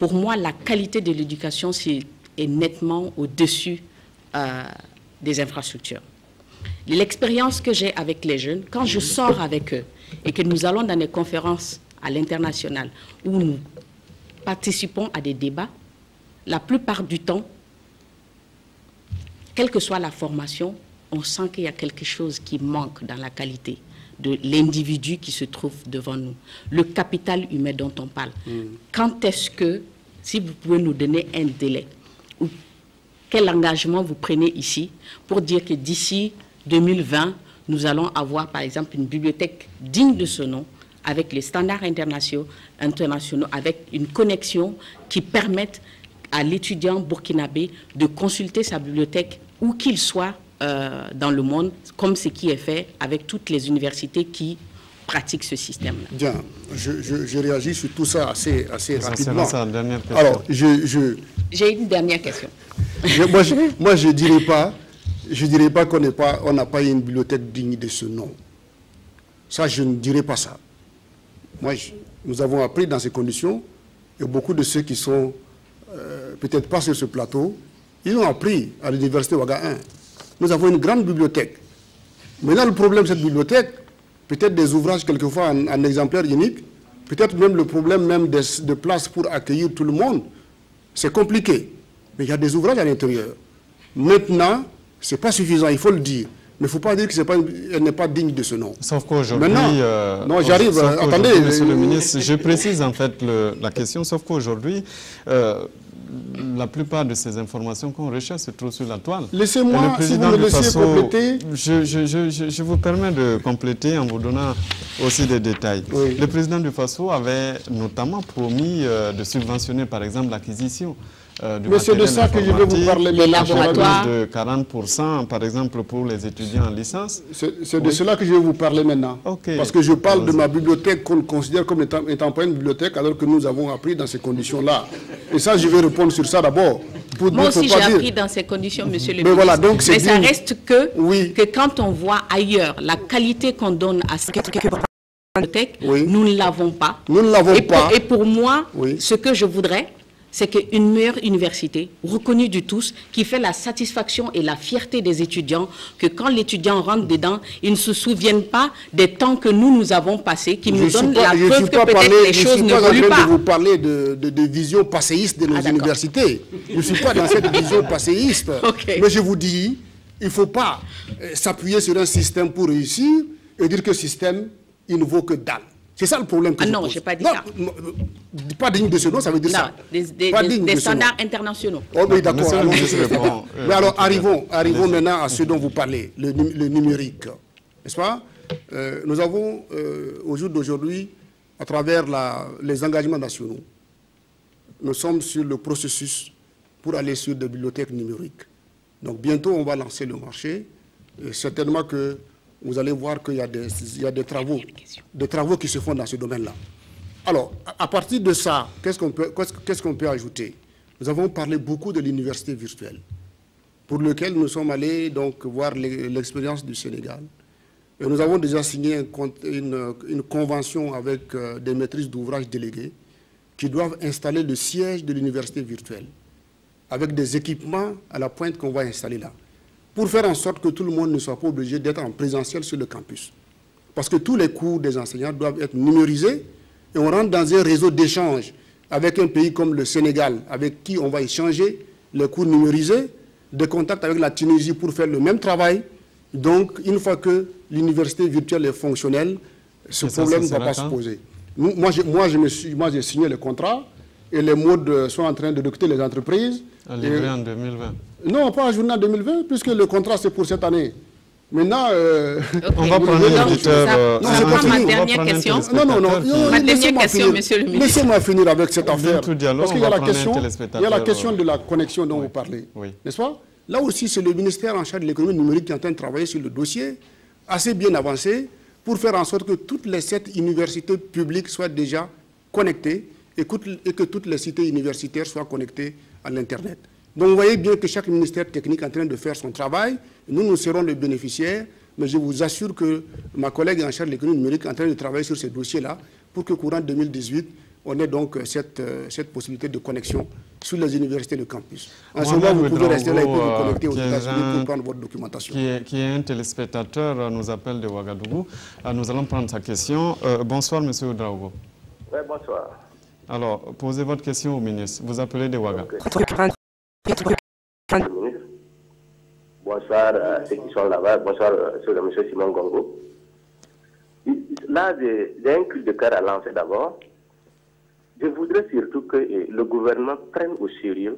pour moi, la qualité de l'éducation est nettement au-dessus des infrastructures. L'expérience que j'ai avec les jeunes, quand je sors avec eux et que nous allons dans des conférences à l'international où nous participons à des débats, la plupart du temps, quelle que soit la formation, on sent qu'il y a quelque chose qui manque dans la qualité de l'individu qui se trouve devant nous. Le capital humain dont on parle. Quand est-ce que, si vous pouvez nous donner un délai, ou quel engagement vous prenez ici pour dire que d'ici 2020, nous allons avoir par exemple une bibliothèque digne de ce nom, avec les standards internationaux, avec une connexion qui permette à l'étudiant burkinabé de consulter sa bibliothèque où qu'il soit dans le monde, comme ce qui est fait avec toutes les universités qui pratiquent ce système-là. Bien, je réagis sur tout ça assez rapidement. C'est la dernière question. Alors, j'ai une dernière question. Moi, je dirais pas qu'on n'a pas une bibliothèque digne de ce nom. Ça, je ne dirais pas ça. Nous avons appris dans ces conditions, et beaucoup de ceux qui sont peut-être pas sur ce plateau, ils ont appris à l'université Ouaga 1. Nous avons une grande bibliothèque. Maintenant, le problème de cette bibliothèque, peut-être des ouvrages quelquefois en exemplaire unique, peut-être même le problème même de place pour accueillir tout le monde, c'est compliqué. Mais il y a des ouvrages à l'intérieur. Maintenant, ce n'est pas suffisant, il faut le dire. Mais il ne faut pas dire qu'elle n'est pas digne de ce nom. Sauf qu'aujourd'hui... non, j'arrive. Attendez. Monsieur le ministre, je précise en fait la question, sauf qu'aujourd'hui, la plupart de ces informations qu'on recherche se trouvent sur la toile. Laissez-moi, si vous me laissez compléter... Je vous permets de compléter en vous donnant aussi des détails. Oui. Le président du Faso avait notamment promis de subventionner, par exemple, l'acquisition mais c'est de ça que je vais vous parler. Les laboratoires. De 40%, par exemple, pour les étudiants en licence. C'est de cela que je vais vous parler maintenant. Okay. Parce que je parle de ma bibliothèque qu'on considère comme étant pas une bibliothèque, alors que nous avons appris dans ces conditions-là. Et ça, je vais répondre sur ça d'abord. Moi aussi, j'ai appris dans ces conditions, monsieur le ministre. Voilà, donc mais ça reste que quand on voit ailleurs la qualité qu'on donne à cette bibliothèque, nous ne l'avons pas. Nous ne l'avons pas. Et pour moi, ce que je voudrais, c'est qu'une meilleure université, reconnue de tous, qui fait la satisfaction et la fierté des étudiants, que quand l'étudiant rentre dedans, il ne se souvienne pas des temps que nous avons passés, qui nous donnent la preuve que peut-être les choses ne vouluent pas. Je ne suis pas en train de vous parler de vision passéiste de nos universités. Je ne suis pas dans cette vision passéiste. Mais je vous dis, il ne faut pas s'appuyer sur un système pour réussir et dire que le système, il ne vaut que dalle. C'est ça le problème que je pose. Non, je n'ai pas dit ça. Pas digne de ce nom, ça veut dire ça. Des standards internationaux. Oh, oui, d'accord. Mais alors, arrivons maintenant à ce dont vous parlez, le numérique. N'est-ce pas? Nous avons, au jour d'aujourd'hui, à travers les engagements nationaux, nous sommes sur le processus pour aller sur des bibliothèques numériques. Donc, bientôt, on va lancer le marché. Et certainement que vous allez voir qu'il y a des travaux qui se font dans ce domaine-là. Alors, à partir de ça, qu'est-ce qu'on peut ajouter? Nous avons parlé beaucoup de l'université virtuelle, pour lequel nous sommes allés donc voir l'expérience du Sénégal. Et nous avons déjà signé une convention avec des maîtrises d'ouvrage délégués qui doivent installer le siège de l'université virtuelle, avec des équipements à la pointe qu'on va installer là, pour faire en sorte que tout le monde ne soit pas obligé d'être en présentiel sur le campus. Parce que tous les cours des enseignants doivent être numérisés et on rentre dans un réseau d'échange avec un pays comme le Sénégal, avec qui on va échanger les cours numérisés, des contacts avec la Tunisie pour faire le même travail. Donc, une fois que l'université virtuelle est fonctionnelle, ce problème ne va pas se poser. Moi, j'ai signé le contrat et les modes sont en train de recruter les entreprises. À livrer en 2020. Non, pas en journée en 2020, puisque le contrat c'est pour cette année. Maintenant, on va prendre l'auditeur. Ma dernière question. Non. Ma dernière question, monsieur le ministre. Laissez-moi finir avec cette affaire. Parce qu'il y a la question de la connexion dont vous parlez. N'est-ce pas? Là aussi, c'est le ministère en charge de l'économie numérique qui est en train de travailler sur le dossier, assez bien avancé, pour faire en sorte que toutes les 7 universités publiques soient déjà connectées et que toutes les cités universitaires soient connectées à l'Internet. Donc vous voyez bien que chaque ministère technique est en train de faire son travail. Nous serons les bénéficiaires, mais je vous assure que ma collègue en charge de l'économie numérique est en train de travailler sur ces dossiers-là pour que courant 2018, on ait donc cette possibilité de connexion sur les universités de campus. En ce moment, vous pouvez rester là et puis vous connecter aux États-Unis pour prendre votre documentation. Qui est un téléspectateur, nous appelle de Ouagadougou. Nous allons prendre sa question. Bonsoir, monsieur Ouedraogo. Oui, bonsoir. Alors, posez votre question au ministre. Vous appelez de Ouaga. Bonsoir ceux qui sont là-bas. Bonsoir, monsieur Simon Gongo. Là, j'ai un cri de cœur à lancer d'abord. Je voudrais surtout que le gouvernement prenne au sérieux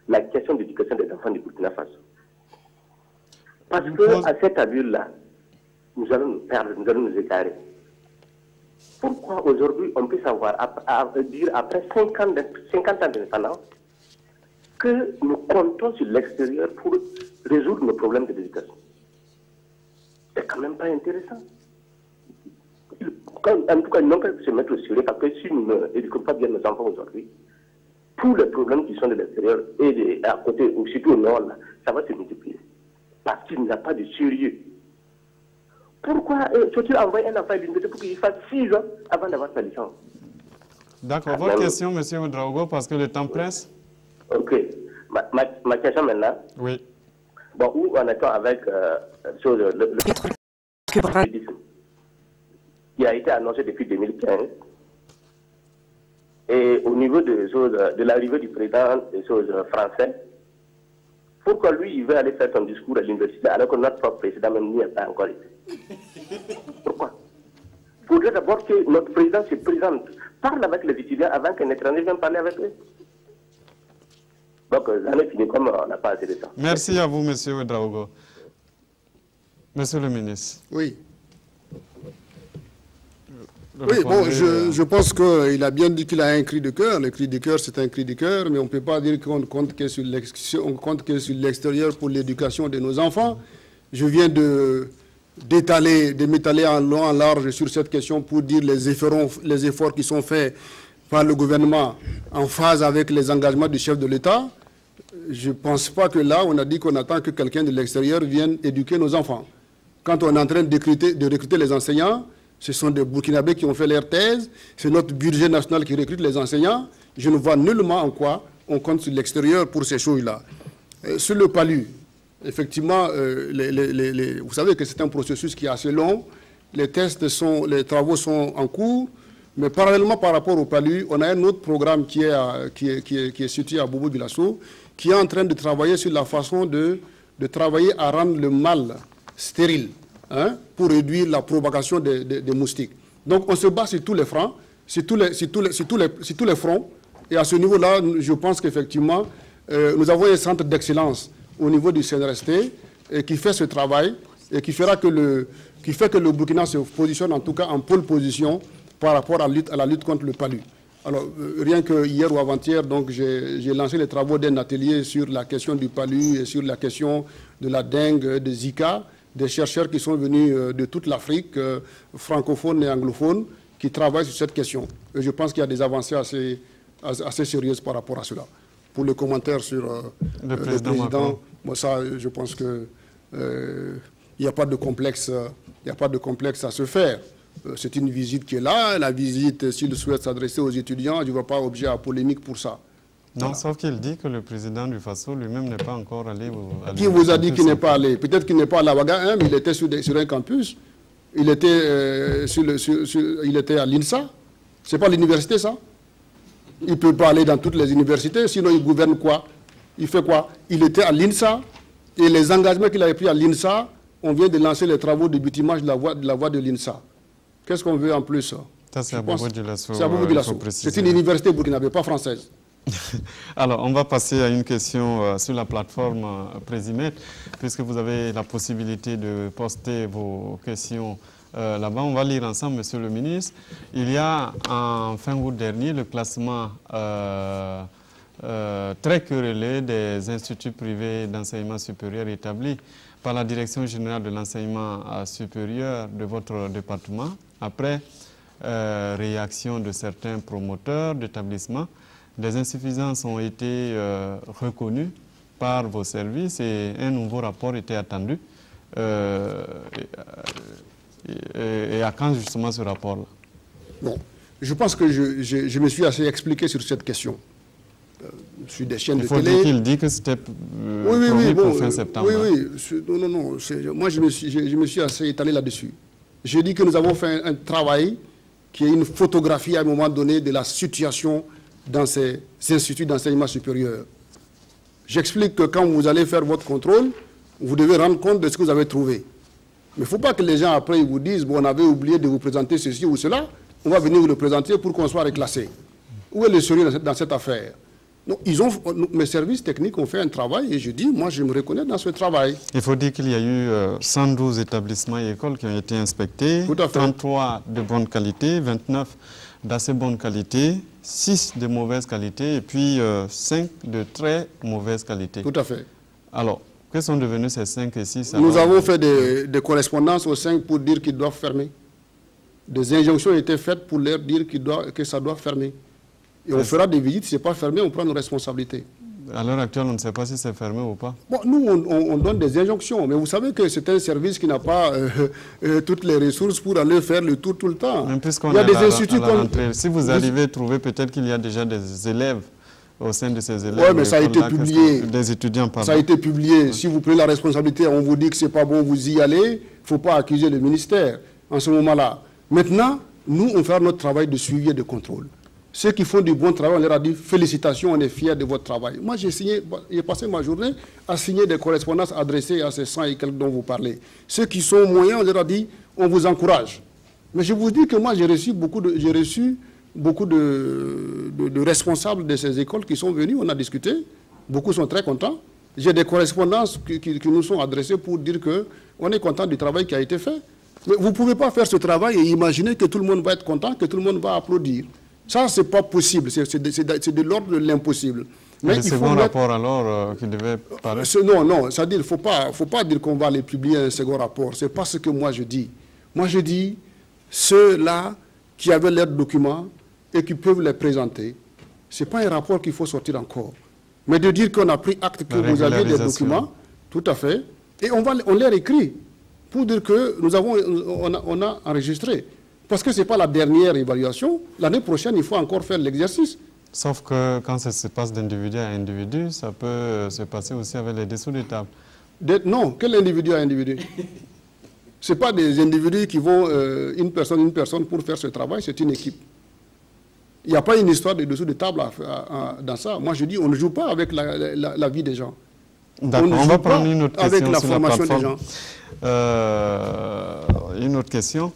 la question d'éducation des enfants du Burkina Faso. Parce qu'à cet abus-là, nous allons nous perdre, nous allons nous égarer. Pourquoi aujourd'hui on peut savoir, dire après 50 ans d'indépendance, que nous comptons sur l'extérieur pour résoudre nos problèmes de l'éducation? C'est quand même pas intéressant. En tout cas, ils n'ont pas pu se mettre au sérieux parce que si nous n'éduquons pas bien nos enfants aujourd'hui, tous les problèmes qui sont de l'extérieur et à côté, ou surtout au nord, là, ça va se multiplier. Parce qu'il n'y a pas de sérieux. Pourquoi faut-il envoyer un enfant à l'université pour qu'il fasse 6 ans avant d'avoir sa licence? D'accord. Votre question, monsieur Ouedraogo, parce que le temps presse. Ok. Ma question maintenant. Oui. Bon, où en est-on avec le qui a été annoncé depuis 2015 et au niveau de l'arrivée du président des choses français, pourquoi lui il veut aller faire son discours à l'université alors que notre propre président même n'y a pas encore été? Pourquoi? Il faudrait d'abord que notre président se présente, parle avec les étudiants avant qu'un étranger vienne parler avec eux. Donc, j'en ai fini comme on n'a pas assez de temps. Merci à vous, monsieur Ouedraogo. Monsieur le ministre. Oui. Oui, bon, je pense qu'il a bien dit qu'il a un cri de cœur. Le cri de cœur, c'est un cri de cœur, mais on ne peut pas dire qu'on compte que sur l'extérieur pour l'éducation de nos enfants. Je viens de m'étaler en long, en large sur cette question pour dire les efforts qui sont faits par le gouvernement en phase avec les engagements du chef de l'État. Je ne pense pas que là, on a dit qu'on attend que quelqu'un de l'extérieur vienne éduquer nos enfants. Quand on est en train de recruter les enseignants, ce sont des Burkinabés qui ont fait leur thèse, c'est notre budget national qui recrute les enseignants. Je ne vois nullement en quoi on compte sur l'extérieur pour ces choses-là. Sur le PALU, effectivement, vous savez que c'est un processus qui est assez long. Les travaux sont en cours, mais parallèlement par rapport au PALU, on a un autre programme qui est situé à Bobo-Dioulasso, qui est en train de travailler sur la façon de travailler à rendre le mâle stérile, hein, pour réduire la propagation des moustiques. Donc on se bat sur tous les fronts, sur tous les fronts, et à ce niveau-là, je pense qu'effectivement, nous avons un centre d'excellence au niveau du CNRST qui fait ce travail et qui fait que le Burkina se positionne en tout cas en pole position par rapport à la lutte contre le palu. Alors, rien que hier ou avant-hier, donc j'ai lancé les travaux d'un atelier sur la question du palu et sur la question de la dengue, de Zika, des chercheurs qui sont venus de toute l'Afrique, francophone et anglophone, qui travaillent sur cette question. Et je pense qu'il y a des avancées assez sérieuses par rapport à cela. Pour le commentaire sur le président, moi ça, je pense que il n'y a pas de complexe, à se faire. C'est une visite qui est là. La visite, s'il souhaite s'adresser aux étudiants, je ne vois pas objet à polémique pour ça. Non, voilà. Sauf qu'il dit que le président du Faso lui-même n'est pas encore allé. Qui vous a dit qu'il n'est pas allé? Peut-être qu'il n'est pas à la Ouaga, mais il était sur un campus. Il était, il était à l'INSA. Ce n'est pas l'université, ça? Il ne peut pas aller dans toutes les universités, sinon il gouverne quoi? Il fait quoi? Il était à l'INSA, et les engagements qu'il avait pris à l'INSA, on vient de lancer les travaux de bitumage de la voie de l'INSA. Qu'est-ce qu'on veut en plus? Ça, c'est à Bobo-Dioulasso. C'est à Bobo-Dioulasso. C'est une université burkinabé, pas française. Alors, on va passer à une question sur la plateforme Présimètre, puisque vous avez la possibilité de poster vos questions là-bas. On va lire ensemble, monsieur le ministre. Il y a en fin août dernier le classement très querellé des instituts privés d'enseignement supérieur établis par la Direction générale de l'enseignement supérieur de votre département, après réaction de certains promoteurs d'établissements. Des insuffisances ont été reconnues par vos services et un nouveau rapport était attendu. Et à quand justement ce rapport-là? Bon, Je pense que je me suis assez expliqué sur cette question. Sur des chaînes de télé. Il faut dire qu'il dit que c'était promis pour fin septembre. Non. Moi, je me suis assez étalé là-dessus. J'ai dit que nous avons fait un travail qui est une photographie à un moment donné de la situation dans ces instituts d'enseignement supérieur. J'explique que quand vous allez faire votre contrôle, vous devez rendre compte de ce que vous avez trouvé. Mais il ne faut pas que les gens après vous disent bon, on avait oublié de vous présenter ceci ou cela, on va venir vous le présenter pour qu'on soit reclassé. Où est le sérieux dans cette affaire? Donc, mes services techniques ont fait un travail et je dis, moi je me reconnais dans ce travail. Il faut dire qu'il y a eu 112 établissements et écoles qui ont été inspectés, 33 de bonne qualité, 29 d'assez bonne qualité, 6 de mauvaise qualité et puis 5 de très mauvaise qualité. Tout à fait. Alors, que sont devenus ces 5 et 6? Nous avons fait des correspondances aux 5 pour dire qu'ils doivent fermer. Des injonctions ont été faites pour leur dire que ça doit fermer. Et on fera des visites, si ce n'est pas fermé, on prend nos responsabilités. À l'heure actuelle, on ne sait pas si c'est fermé ou pas. Bon, nous, on donne des injonctions, mais vous savez que c'est un service qui n'a pas toutes les ressources pour aller faire le tour tout le temps. Il y a des instituts comme... Si vous arrivez à trouver, peut-être qu'il y a déjà des élèves au sein de ces élèves. Oui, mais ça a été publié. Des étudiants, pardon. Ça a été publié. Si vous prenez la responsabilité, on vous dit que ce n'est pas bon, vous y allez. Il ne faut pas accuser le ministère en ce moment-là. Maintenant, nous, on fera notre travail de suivi et de contrôle. Ceux qui font du bon travail, on leur a dit félicitations, on est fiers de votre travail. Moi, j'ai passé ma journée à signer des correspondances adressées à ces 100 et quelques dont vous parlez. Ceux qui sont moyens, on leur a dit on vous encourage. Mais je vous dis que moi, j'ai reçu beaucoup de responsables de ces écoles qui sont venus, on a discuté. Beaucoup sont très contents. J'ai des correspondances qui nous sont adressées pour dire qu'on est content du travail qui a été fait. Mais vous ne pouvez pas faire ce travail et imaginer que tout le monde va être content, que tout le monde va applaudir. Ça, ce n'est pas possible, c'est de l'ordre de l'impossible. Mais le second rapport, alors, qui devait paraître... Non, c'est-à-dire qu'il ne faut pas dire qu'on va aller publier un second rapport. Ce n'est pas ce que moi je dis. Moi, je dis, ceux-là qui avaient leurs documents et qui peuvent les présenter, ce n'est pas un rapport qu'il faut sortir encore. Mais de dire qu'on a pris acte que vous aviez des documents, tout à fait, et on les écrit pour dire que on a enregistré. Parce que ce n'est pas la dernière évaluation. L'année prochaine, il faut encore faire l'exercice. Sauf que quand ça se passe d'individu à individu, ça peut se passer aussi avec les dessous de table. Non, quel individu à individu? Ce n'est pas des individus qui vont une personne pour faire ce travail, c'est une équipe. Il n'y a pas une histoire de dessous de table dans ça. Moi, je dis, on ne joue pas avec la vie des gens. D'accord, on va prendre une autre question avec la formation des gens. Une autre question.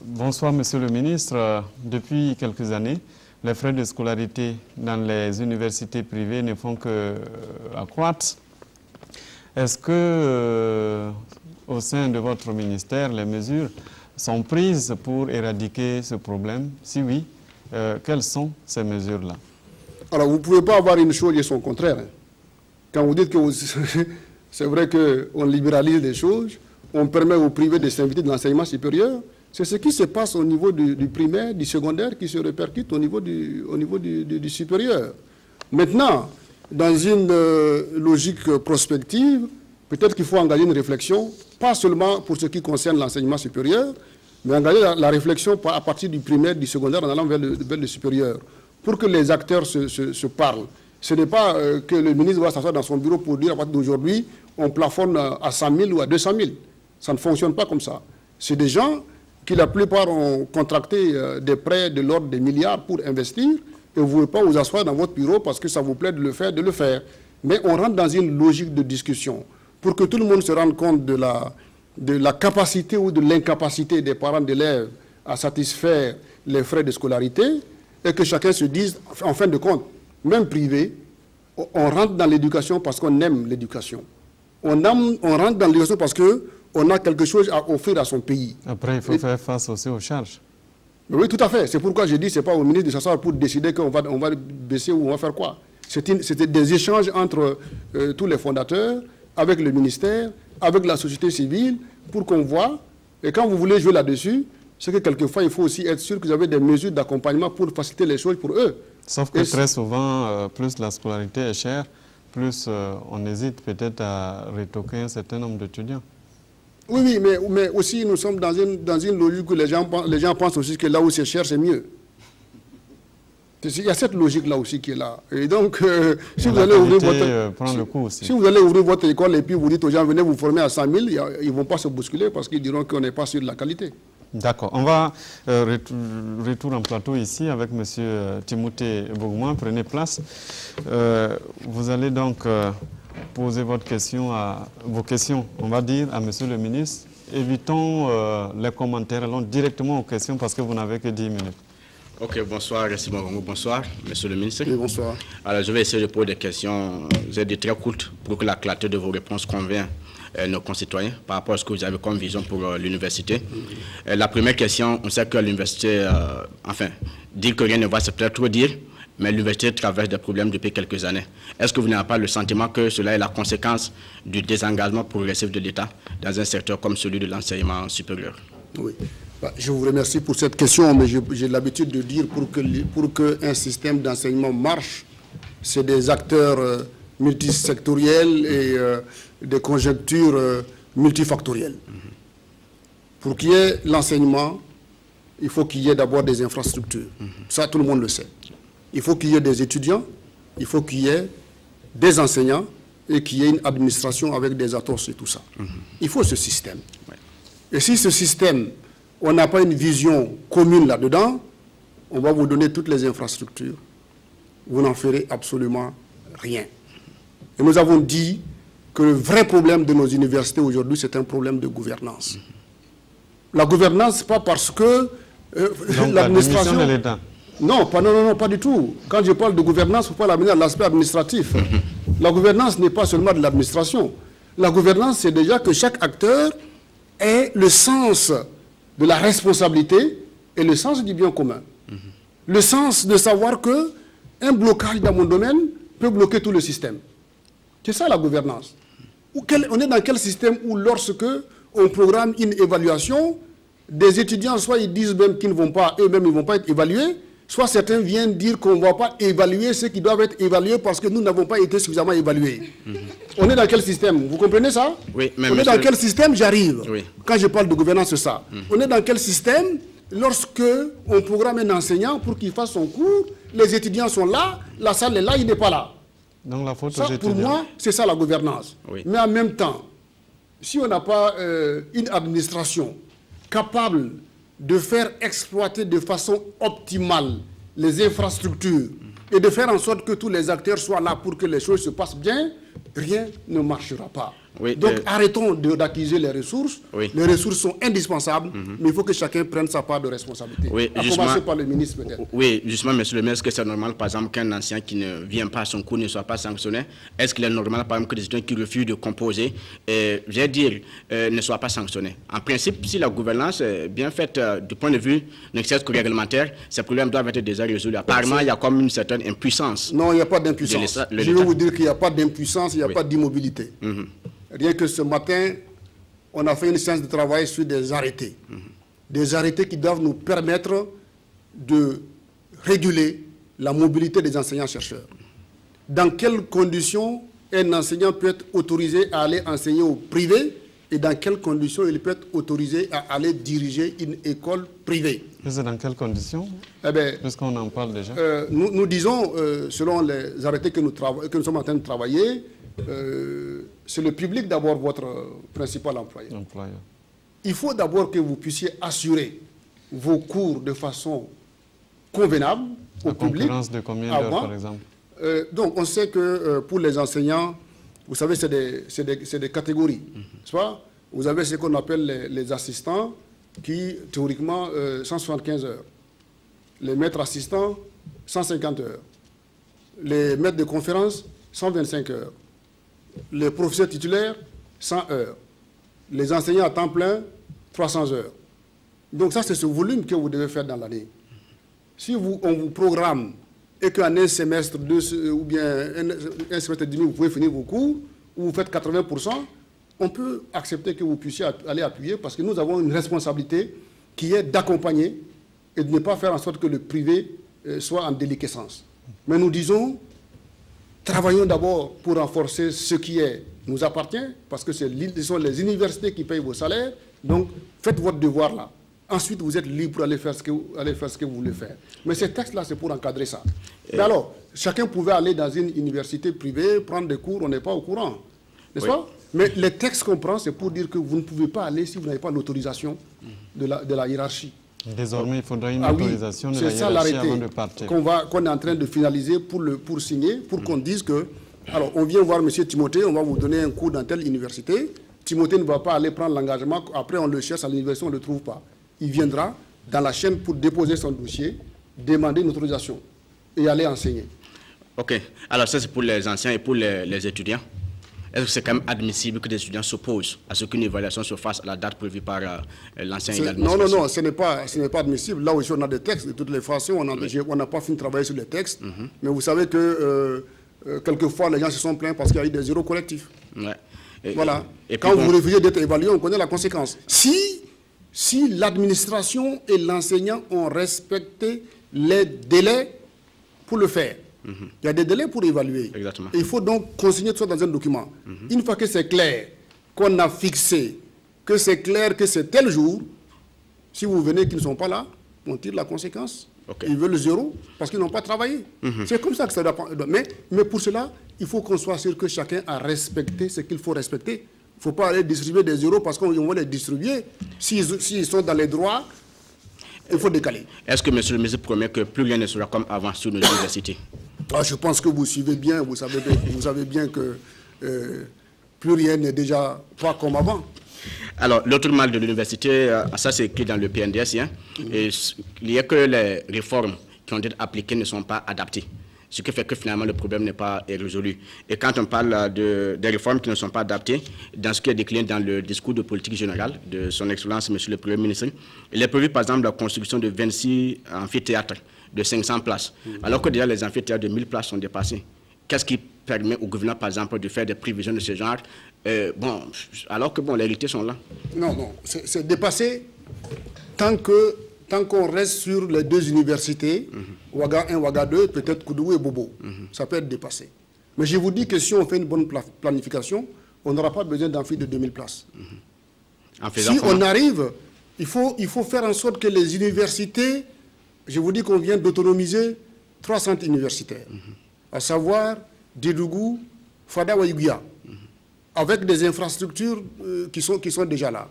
Bonsoir, Monsieur le Ministre. Depuis quelques années, les frais de scolarité dans les universités privées ne font qu'accroître. Est-ce que, au sein de votre ministère, les mesures sont prises pour éradiquer ce problème? Si oui, quelles sont ces mesures-là? Alors, vous ne pouvez pas avoir une chose et son contraire. Quand vous dites que c'est vrai qu'on libéralise les choses, on permet aux privés de s'inviter dans l'enseignement supérieur, c'est ce qui se passe au niveau du primaire, du secondaire, qui se répercute au niveau du supérieur. Maintenant, dans une logique prospective, peut-être qu'il faut engager une réflexion, pas seulement pour ce qui concerne l'enseignement supérieur, mais engager la réflexion à partir du primaire, du secondaire, en allant vers le supérieur, pour que les acteurs se parlent. Ce n'est pas que le ministre va s'asseoir dans son bureau pour dire à partir d'aujourd'hui, on plafonne à 100 000 ou à 200 000. Ça ne fonctionne pas comme ça. C'est des gens qui, la plupart, ont contracté des prêts de l'ordre des milliards pour investir, et vous ne pouvez pas vous asseoir dans votre bureau parce que ça vous plaît de le faire, Mais on rentre dans une logique de discussion pour que tout le monde se rende compte de la capacité ou de l'incapacité des parents d'élèves à satisfaire les frais de scolarité, et que chacun se dise, en fin de compte, même privé, on rentre dans l'éducation parce qu'on aime l'éducation. On rentre dans l'éducation parce qu'on a quelque chose à offrir à son pays. Après, il faut faire face aussi aux charges. Oui, tout à fait. C'est pourquoi j'ai dit que ce n'est pas au ministre de s'asseoir pour décider qu'on va baisser ou on va faire quoi. C'était des échanges entre tous les fondateurs, avec le ministère, avec la société civile, pour qu'on voit. Et quand vous voulez jouer là-dessus, c'est que quelquefois, il faut aussi être sûr que vous avez des mesures d'accompagnement pour faciliter les choses pour eux. Sauf que très souvent, plus la scolarité est chère, plus on hésite peut-être à retoquer un certain nombre d'étudiants. Oui, mais aussi nous sommes dans une logique où les gens pensent aussi que là où c'est cher, c'est mieux. Il y a cette logique-là aussi qui est là. Et donc, si vous allez ouvrir votre école et puis vous dites aux gens, venez vous former à 100 000, ils ne vont pas se bousculer parce qu'ils diront qu'on n'est pas sûr de la qualité. D'accord. On va retour en plateau ici avec M. Timothée Bougouin. Prenez place. Vous allez donc poser vos questions, on va dire, à M. le ministre. Évitons les commentaires, allons directement aux questions parce que vous n'avez que 10 minutes. Ok, bonsoir, Simon Gongo, bonsoir, monsieur le ministre. Oui, bonsoir. Alors, je vais essayer de poser des questions, vous êtes très courtes pour que la clarté de vos réponses convienne nos concitoyens par rapport à ce que vous avez comme vision pour l'université. La première question, on sait que l'université, dire que rien ne va, c'est peut-être trop dire, mais l'université traverse des problèmes depuis quelques années. Est-ce que vous n'avez pas le sentiment que cela est la conséquence du désengagement progressif de l'État dans un secteur comme celui de l'enseignement supérieur? Oui. Je vous remercie pour cette question, mais j'ai l'habitude de dire pour qu'un système d'enseignement marche, c'est des acteurs multisectoriels et des conjonctures multifactorielles. Pour qu'il y ait l'enseignement, il faut qu'il y ait d'abord des infrastructures. Ça, tout le monde le sait. Il faut qu'il y ait des étudiants, il faut qu'il y ait des enseignants et qu'il y ait une administration avec des atos et tout ça. Il faut ce système. Et si ce système, on n'a pas une vision commune là-dedans, on va vous donner toutes les infrastructures. Vous n'en ferez absolument rien. Et nous avons dit que le vrai problème de nos universités aujourd'hui, c'est un problème de gouvernance. La gouvernance, pas parce que l'administration... de l'État. Non, pas du tout. Quand je parle de gouvernance, il ne faut pas l'amener à l'aspect administratif. La gouvernance n'est pas seulement de l'administration. La gouvernance, c'est déjà que chaque acteur ait le sens de la responsabilité et le sens du bien commun. Le sens de savoir qu'un blocage dans mon domaine peut bloquer tout le système. C'est ça la gouvernance. On est dans quel système où lorsque on programme une évaluation, des étudiants, soit ils disent même qu'ils ne vont pas, eux-mêmes ils ne vont pas être évalués, soit certains viennent dire qu'on ne va pas évaluer ceux qui doivent être évalués parce que nous n'avons pas été suffisamment évalués. On est dans quel système? Vous comprenez ça? Oui, mais on est dans quel système? J'arrive. Oui. Quand je parle de gouvernance, c'est ça. On est dans quel système? Lorsque on programme un enseignant pour qu'il fasse son cours, les étudiants sont là, la salle est là, il n'est pas là. Donc la faute ça, pour moi, c'est ça la gouvernance. Oui. Mais en même temps, si on n'a pas une administration capable de faire exploiter de façon optimale les infrastructures et de faire en sorte que tous les acteurs soient là pour que les choses se passent bien, rien ne marchera pas. Oui, donc arrêtons d'accuser les ressources. Oui. Les ressources sont indispensables, mais il faut que chacun prenne sa part de responsabilité. Oui, à commencer par le ministre peut-être. Oui, justement, monsieur le ministre, est-ce que c'est normal, par exemple, qu'un ancien qui ne vient pas à son cours ne soit pas sanctionné? Est-ce qu'il est normal, par exemple, que des étudiants qui refusent de composer, ne soient pas sanctionnés? En principe, si la gouvernance est bien faite du point de vue ne serait-ce que réglementaire, ces problèmes doivent être déjà résolus. Apparemment, il y a comme une certaine impuissance. Non, il n'y a pas d'impuissance. Je vais vous dire qu'il n'y a pas d'impuissance, il n'y a pas d'immobilité. Rien que ce matin, on a fait une séance de travail sur des arrêtés. Des arrêtés qui doivent nous permettre de réguler la mobilité des enseignants-chercheurs. Dans quelles conditions un enseignant peut être autorisé à aller enseigner au privé et dans quelles conditions il peut être autorisé à aller diriger une école privée. C'est dans quelles conditions? Puisqu'on en parle déjà. Nous disons, selon les arrêtés que nous sommes en train de travailler, c'est le public d'abord votre principal employeur. Il faut d'abord que vous puissiez assurer vos cours de façon convenable au public. Concurrence de combien d'heures, par exemple? Donc, on sait que pour les enseignants, vous savez, c'est des catégories. Soit vous avez ce qu'on appelle les assistants qui, théoriquement, 175 heures. Les maîtres assistants, 150 heures. Les maîtres de conférence, 125 heures. Les professeurs titulaires, 100 heures. Les enseignants à temps plein, 300 heures. Donc ça, c'est ce volume que vous devez faire dans l'année. Si on vous programme et qu'en un semestre, ou bien un semestre et demi, vous pouvez finir vos cours, ou vous faites 80%, on peut accepter que vous puissiez aller appuyer parce que nous avons une responsabilité qui est d'accompagner et de ne pas faire en sorte que le privé soit en déliquescence. Mais nous disons, travaillons d'abord pour renforcer ce qui nous appartient, parce que ce sont les universités qui payent vos salaires. Donc, faites votre devoir là. Ensuite, vous êtes libre pour aller faire ce que vous voulez faire. Mais ces textes-là, c'est pour encadrer ça. Mais alors, chacun pouvait aller dans une université privée, prendre des cours, on n'est pas au courant. N'est-ce pas? Mais les textes qu'on prend, c'est pour dire que vous ne pouvez pas aller si vous n'avez pas l'autorisation de la hiérarchie. Désormais, il faudra une autorisation de la hiérarchie avant de partir. Qu'on est en train de finaliser pour signer, pour qu'on dise que... Alors, on vient voir M. Timothée, on va vous donner un cours dans telle université. Timothée ne va pas aller prendre l'engagement. Après, on le cherche à l'université, on ne le trouve pas. Il viendra dans la chaîne pour déposer son dossier, demander une autorisation et aller enseigner. OK. Alors, ça, c'est pour les anciens et pour les étudiants. Est-ce que c'est quand même admissible que des étudiants s'opposent à ce qu'une évaluation se fasse à la date prévue par l'ancien et l'administration? Non, ce n'est pas admissible. Là aussi, on a des textes. De toutes les façons, on n'a pas fini de travailler sur les textes. Mais vous savez que quelquefois, les gens se sont plaints parce qu'il y a eu des zéros collectifs. Ouais. Voilà. Et quand vous refusez d'être évalué, on connaît la conséquence. Si l'administration et l'enseignant ont respecté les délais pour le faire, il y a des délais pour évaluer. Exactement. Il faut donc consigner tout ça dans un document. Une fois que c'est clair, qu'on a fixé, que c'est clair que c'est tel jour, si vous venez qu'ils ne sont pas là, on tire la conséquence. Ils veulent zéro parce qu'ils n'ont pas travaillé. C'est comme ça que ça doit... Mais pour cela, il faut qu'on soit sûr que chacun a respecté ce qu'il faut respecter. Il ne faut pas aller distribuer des zéros parce qu'on va les distribuer. S'ils sont dans les droits, il faut décaler. Est-ce que M. le ministre promet que plus rien ne sera comme avant sur nos universités? Je pense que vous suivez bien, vous savez bien que plus rien n'est déjà pas comme avant. Alors, l'autre mal de l'université, ça c'est écrit dans le PNDS, et il y a que les réformes qui ont été appliquées ne sont pas adaptées. Ce qui fait que finalement le problème n'est pas résolu. Et quand on parle des réformes qui ne sont pas adaptées, dans ce qui est décliné dans le discours de politique générale de son Excellence, Monsieur le Premier ministre, il est prévu par exemple la construction de 26 amphithéâtres de 500 places, alors que déjà les amphithéâtres de 1000 places sont dépassés. Qu'est-ce qui permet au gouvernement, par exemple, de faire des prévisions de ce genre, alors que les réalités sont là? Non, c'est dépassé tant qu'on reste sur les deux universités, Ouaga 1, Ouaga 2, peut-être Koudougou et Bobo. Ça peut être dépassé. Mais je vous dis que si on fait une bonne planification, on n'aura pas besoin d'amphi de 2000 places. Si on arrive, il faut faire en sorte que les universités, je vous dis qu'on vient d'autonomiser 3 centres universitaires, à savoir Dédougou, Fada Ouaïguia, avec des infrastructures qui sont déjà là.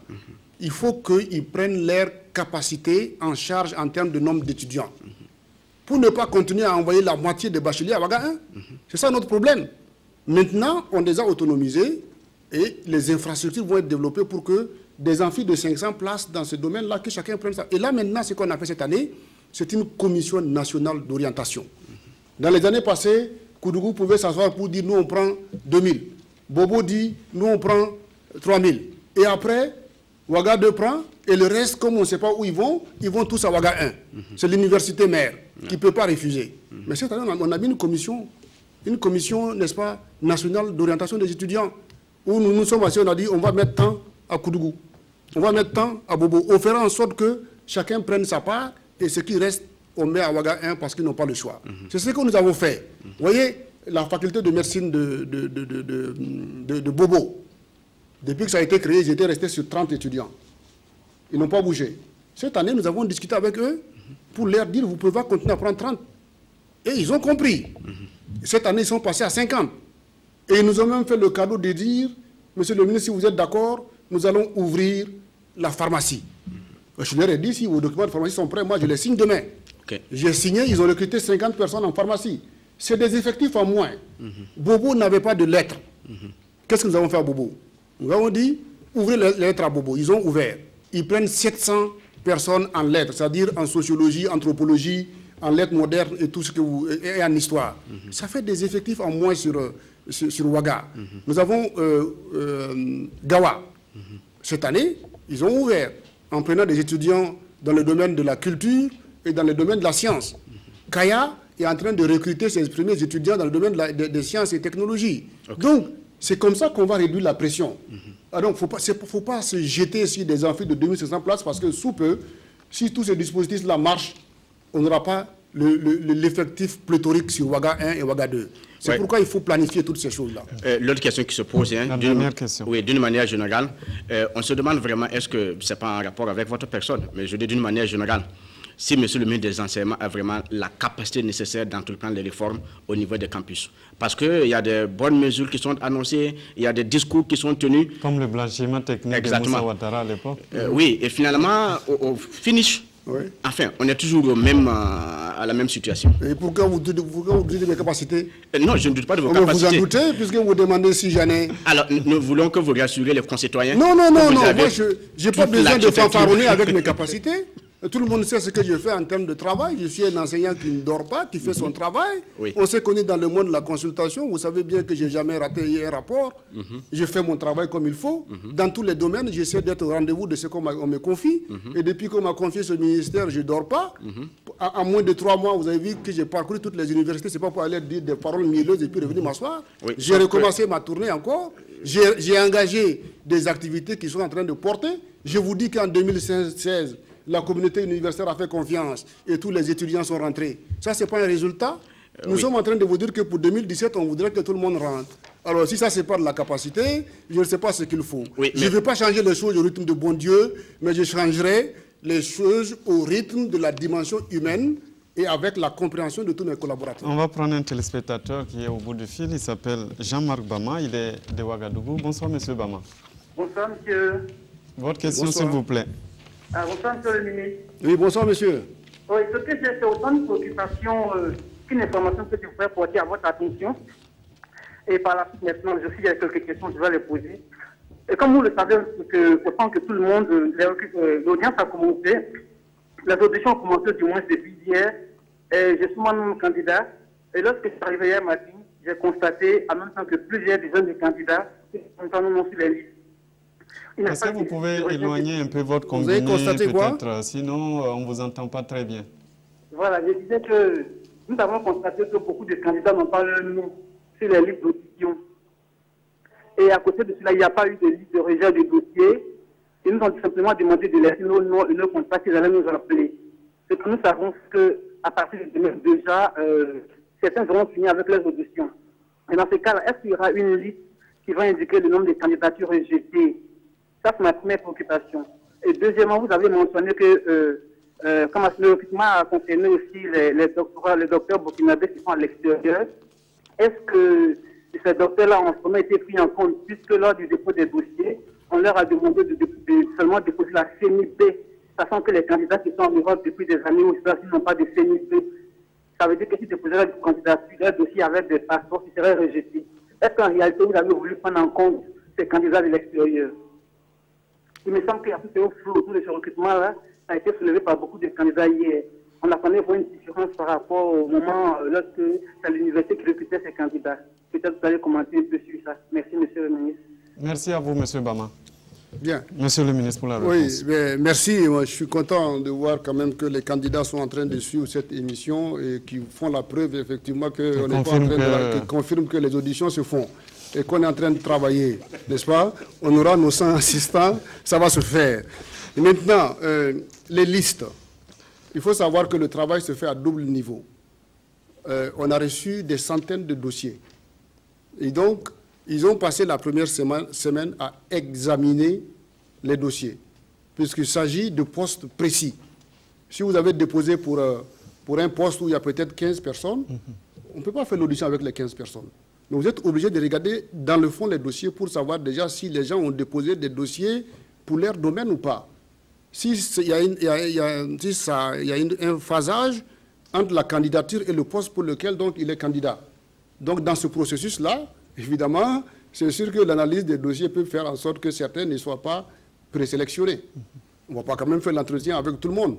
Il faut qu'ils prennent leur capacité en charge en termes de nombre d'étudiants. Pour ne pas continuer à envoyer la moitié des bacheliers à Ouaga 1. C'est ça notre problème. Maintenant, on les a autonomisés et les infrastructures vont être développées pour que des amphis de 500 places dans ce domaine-là, que chacun prenne ça. Et là, maintenant, ce qu'on a fait cette année, c'est une commission nationale d'orientation. Dans les années passées, Koudougou pouvait s'asseoir pour dire, nous, on prend 2000. Bobo dit, nous, on prend 3000. Et après, Ouaga 2 prend, et le reste, comme on ne sait pas où ils vont tous à Ouaga 1. C'est l'université mère qui ne peut pas refuser. Mais cette année, on a mis une commission, n'est-ce pas, nationale d'orientation des étudiants, où nous sommes assis, on a dit, on va mettre temps à Koudougou, on va mettre temps à Bobo. On fera en sorte que chacun prenne sa part, et ce qui reste, on met à Ouaga 1 parce qu'ils n'ont pas le choix. C'est ce que nous avons fait. Vous voyez, la faculté de médecine de Bobo, depuis que ça a été créé, ils étaient restés sur 30 étudiants. Ils n'ont pas bougé. Cette année, nous avons discuté avec eux pour leur dire, vous pouvez pas continuer à prendre 30. Et ils ont compris. Cette année, ils sont passés à 50. Et ils nous ont même fait le cadeau de dire, monsieur le ministre, si vous êtes d'accord, nous allons ouvrir la pharmacie. Je leur ai dit, si vos documents de pharmacie sont prêts, moi je les signe demain. J'ai signé, ils ont recruté 50 personnes en pharmacie. C'est des effectifs en moins. Bobo n'avait pas de lettres. Qu'est-ce que nous avons fait à Bobo? Nous avons dit, ouvrez les lettres à Bobo. Ils ont ouvert. Ils prennent 700 personnes en lettres, c'est-à-dire en sociologie, anthropologie, en lettres modernes et tout ce que vous... et en histoire. Ça fait des effectifs en moins sur Ouaga. Nous avons Gawa. Cette année, ils ont ouvert en prenant des étudiants dans le domaine de la culture et dans le domaine de la science. Kaya est en train de recruter ses premiers étudiants dans le domaine des sciences et technologies. Donc, c'est comme ça qu'on va réduire la pression. Donc, il ne faut pas se jeter sur des amphis de 2500 places parce que sous peu, si tous ces dispositifs-là marchent, on n'aura pas l'effectif pléthorique sur Ouaga 1 et Ouaga 2. C'est pourquoi il faut planifier toutes ces choses-là. L'autre question qui se pose, d'une manière générale, on se demande vraiment, est-ce que ce n'est pas en rapport avec votre personne, mais je dis d'une manière générale, si M. le ministre des Enseignements a vraiment la capacité nécessaire d'entreprendre les réformes au niveau des campus. Parce qu'il y a des bonnes mesures qui sont annoncées, il y a des discours qui sont tenus. Comme le blanchiment technique de Moussa Ouattara à l'époque. Oui, et finalement, au finish, enfin, on est toujours à la même situation. Et pourquoi vous doutez de mes capacités? Non, je ne doute pas de vos capacités. Vous en doutez, puisque vous demandez si j'en ai... Alors, nous voulons que vous rassurez les concitoyens. Non, moi, je n'ai pas besoin de fanfaronner avec mes capacités. Tout le monde sait ce que je fais en termes de travail. Je suis un enseignant qui ne dort pas, qui fait son travail. On s'est connu dans le monde de la consultation. Vous savez bien que je n'ai jamais raté un rapport. Je fais mon travail comme il faut. Dans tous les domaines, j'essaie d'être au rendez-vous de ce qu'on me confie. Et depuis qu'on m'a confié ce ministère, je ne dors pas. En moins de 3 mois, vous avez vu que j'ai parcouru toutes les universités. Ce n'est pas pour aller dire des paroles mielleuses et puis revenir m'asseoir. J'ai recommencé ma tournée encore. J'ai engagé des activités qui sont en train de porter. Je vous dis qu'en 2016, la communauté universitaire a fait confiance et tous les étudiants sont rentrés. Ça, ce n'est pas un résultat. Nous sommes en train de vous dire que pour 2017, on voudrait que tout le monde rentre. Alors, si ça, ce n'est pas de la capacité, je ne sais pas ce qu'il faut. Je ne veux pas changer les choses au rythme de bon Dieu, mais je changerai les choses au rythme de la dimension humaine et avec la compréhension de tous mes collaborateurs. On va prendre un téléspectateur qui est au bout du fil. Il s'appelle Jean-Marc Bama. Il est de Ouagadougou. Bonsoir, monsieur Bama. Bonsoir, monsieur. Votre question, s'il vous plaît. Bonsoir, monsieur le ministre. Oui, bonsoir, monsieur. Oui, ce que j'ai, c'est autant de préoccupation qu'une information que je voudrais porter à votre attention. Et par la suite, maintenant, je suis avec quelques questions, je vais les poser. Et comme vous le savez, autant que tout le monde, l'audience a commencé, les auditions ont commencé du moins depuis hier. Et je suis moi-même candidat. Et lorsque je suis arrivé hier matin, j'ai constaté, en même temps que plusieurs des jeunes candidats, qui sont non sur les listes. Est-ce que vous pouvez éloigner un peu votre combiné, peut-être, sinon on ne vous entend pas très bien. Voilà, je disais que nous avons constaté que beaucoup de candidats n'ont pas leur nom sur les listes d'audition. Et à côté de cela, il n'y a pas eu de liste de rejet de dossiers. Ils nous ont simplement demandé de laisser nos noms et nos contacts qu'ils allaient nous appeler. C'est que nous savons qu'à partir de demain, déjà, certains auront fini avec leurs auditions. Et dans ce cas-là, est-ce qu'il y aura une liste qui va indiquer le nombre de candidatures rejetées? Ça, c'est ma première préoccupation. Et deuxièmement, vous avez mentionné que, comme le recrutement a concerné aussi les docteurs burkinabés qui sont à l'extérieur, est-ce que ces docteurs-là ont vraiment été pris en compte, puisque lors du dépôt des dossiers, on leur a demandé de seulement déposer la CNIB, sachant que les candidats qui sont en Europe depuis des années ou n'ont pas de CNIB. Ça veut dire que si déposaient leur candidature, leur dossier avec des passeports, ils seraient rejetés. Est-ce qu'en réalité, vous avez voulu prendre en compte ces candidats de l'extérieur? Il me semble qu'il y a tout un flou autour de ce recrutement-là. Ça a été soulevé par beaucoup de candidats hier. On attendait voir une différence par rapport au moment lorsque c'est l'université qui recrutait ces candidats. Peut-être que vous allez commenter un peu sur ça. Merci, monsieur le ministre. Merci à vous, monsieur Bama. Bien. Monsieur le ministre, pour la réponse. Oui, merci. Moi, je suis content de voir quand même que les candidats sont en train de suivre cette émission et qui font la preuve, effectivement, qu'on n'est pas en train de confirme que les auditions se font et qu'on est en train de travailler, n'est-ce pas? On aura nos 100 assistants, ça va se faire. Et maintenant, les listes. Il faut savoir que le travail se fait à double niveau. On a reçu des centaines de dossiers. Et donc, ils ont passé la première semaine à examiner les dossiers, puisqu'il s'agit de postes précis. Si vous avez déposé pour un poste où il y a peut-être 15 personnes, on ne peut pas faire l'audition avec les 15 personnes. Donc vous êtes obligé de regarder dans le fond les dossiers pour savoir déjà si les gens ont déposé des dossiers pour leur domaine ou pas. S'il y a un phasage entre la candidature et le poste pour lequel donc, il est candidat. Donc dans ce processus-là, évidemment, c'est sûr que l'analyse des dossiers peut faire en sorte que certains ne soient pas présélectionnés. On ne va pas quand même faire l'entretien avec tout le monde.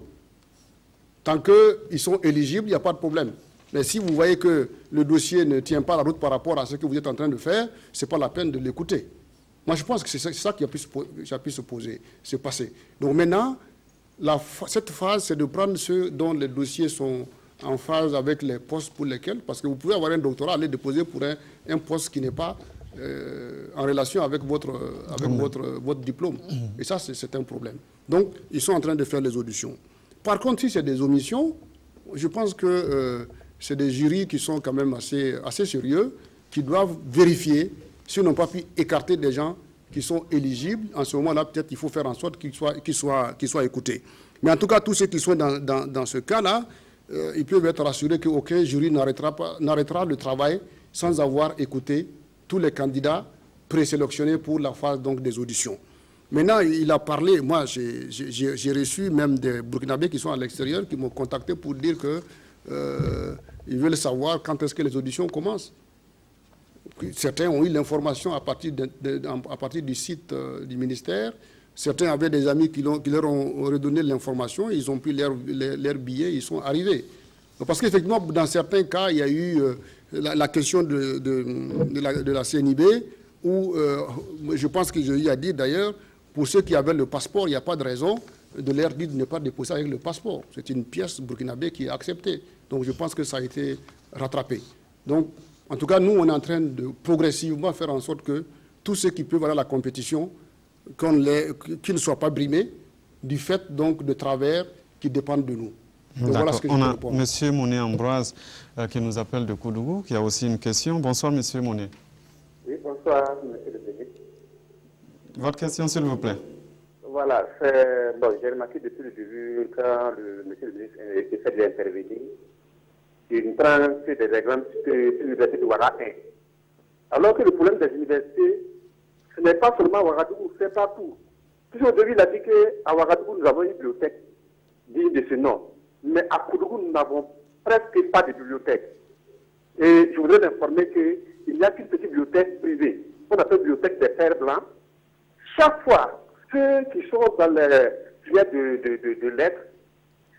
Tant qu'ils sont éligibles, il n'y a pas de problème. Mais si vous voyez que le dossier ne tient pas la route par rapport à ce que vous êtes en train de faire, ce n'est pas la peine de l'écouter. Moi, je pense que c'est ça qui a pu se passer. Donc maintenant, cette phase, c'est de prendre ceux dont les dossiers sont en phase avec les postes pour lesquels, parce que vous pouvez avoir un doctorat, aller déposer pour un poste qui n'est pas en relation avec votre diplôme. Et ça, c'est un problème. Donc, ils sont en train de faire les auditions. Par contre, si c'est des omissions, je pense que c'est des jurys qui sont quand même assez sérieux, qui doivent vérifier s'ils n'ont pas pu écarter des gens qui sont éligibles. En ce moment-là, peut-être qu'il faut faire en sorte qu'ils soient écoutés. Mais en tout cas, tous ceux qui sont dans ce cas-là, ils peuvent être rassurés qu'aucun jury n'arrêtera le travail sans avoir écouté tous les candidats présélectionnés pour la phase donc, des auditions. Maintenant, il a parlé, moi j'ai reçu même des Burkinabés qui sont à l'extérieur, qui m'ont contacté pour dire qu'ils veulent savoir quand est-ce que les auditions commencent. Certains ont eu l'information à partir du site du ministère. Certains avaient des amis qui leur ont redonné l'information. Ils ont pris leur billet, ils sont arrivés. Parce qu'effectivement, dans certains cas, il y a eu la question de la CNIB, où je pense que je lui ai dit d'ailleurs, pour ceux qui avaient le passeport, il n'y a pas de raison de leur dire de ne pas déposer avec le passeport. C'est une pièce burkinabé qui est acceptée. Donc je pense que ça a été rattrapé. Donc, en tout cas, nous, on est en train de progressivement faire en sorte que tous ceux qui peuvent aller à la compétition, qu'ils ne soient pas brimés du fait donc de travers qui dépendent de nous. Donc, voilà ce que on a M. Monet Ambroise qui nous appelle de Koudougou, qui a aussi une question. Bonsoir, M. Monet. Oui, bonsoir, M. le ministre. Votre question, s'il vous plaît. Voilà, bon, j'ai remarqué depuis le début, quand M. le ministre essaie d'intervenir, il prend des exemples de l'université de Ouaga 1. Alors que le problème des universités, ce n'est pas seulement Ouagadougou, c'est partout. Puis au début, il a dit qu'à Ouagadougou, nous avons une bibliothèque digne de ce nom. Mais à Koudougou, nous n'avons presque pas de bibliothèque. Et je voudrais l'informer qu'il n'y a qu'une petite bibliothèque privée, qu'on appelle bibliothèque des Pères Blancs. Chaque fois, ceux qui sont dans les filières de lettres,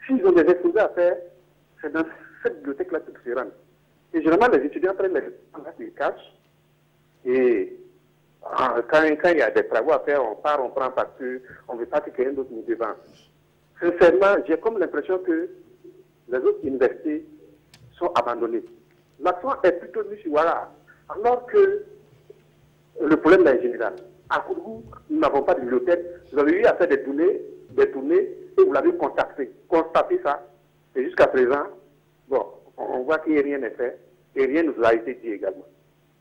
s'ils ont des exposés à faire, c'est dans cette bibliothèque-là qu'ils se rendent. Et généralement, les étudiants prennent les cachent. Et quand il y a des travaux à faire, on prend parce qu'on ne veut pas que quelqu'un d'autre nous devance. Sincèrement, j'ai comme l'impression que les autres universités sont abandonnées. L'accent est plutôt mis sur Ouaga, alors que le problème est général. À Koudougou, nous n'avons pas de bibliothèque. Vous avez eu à faire des tournées, et vous l'avez constaté ça. Et jusqu'à présent, bon, on voit que rien n'est fait, et rien ne nous a été dit également.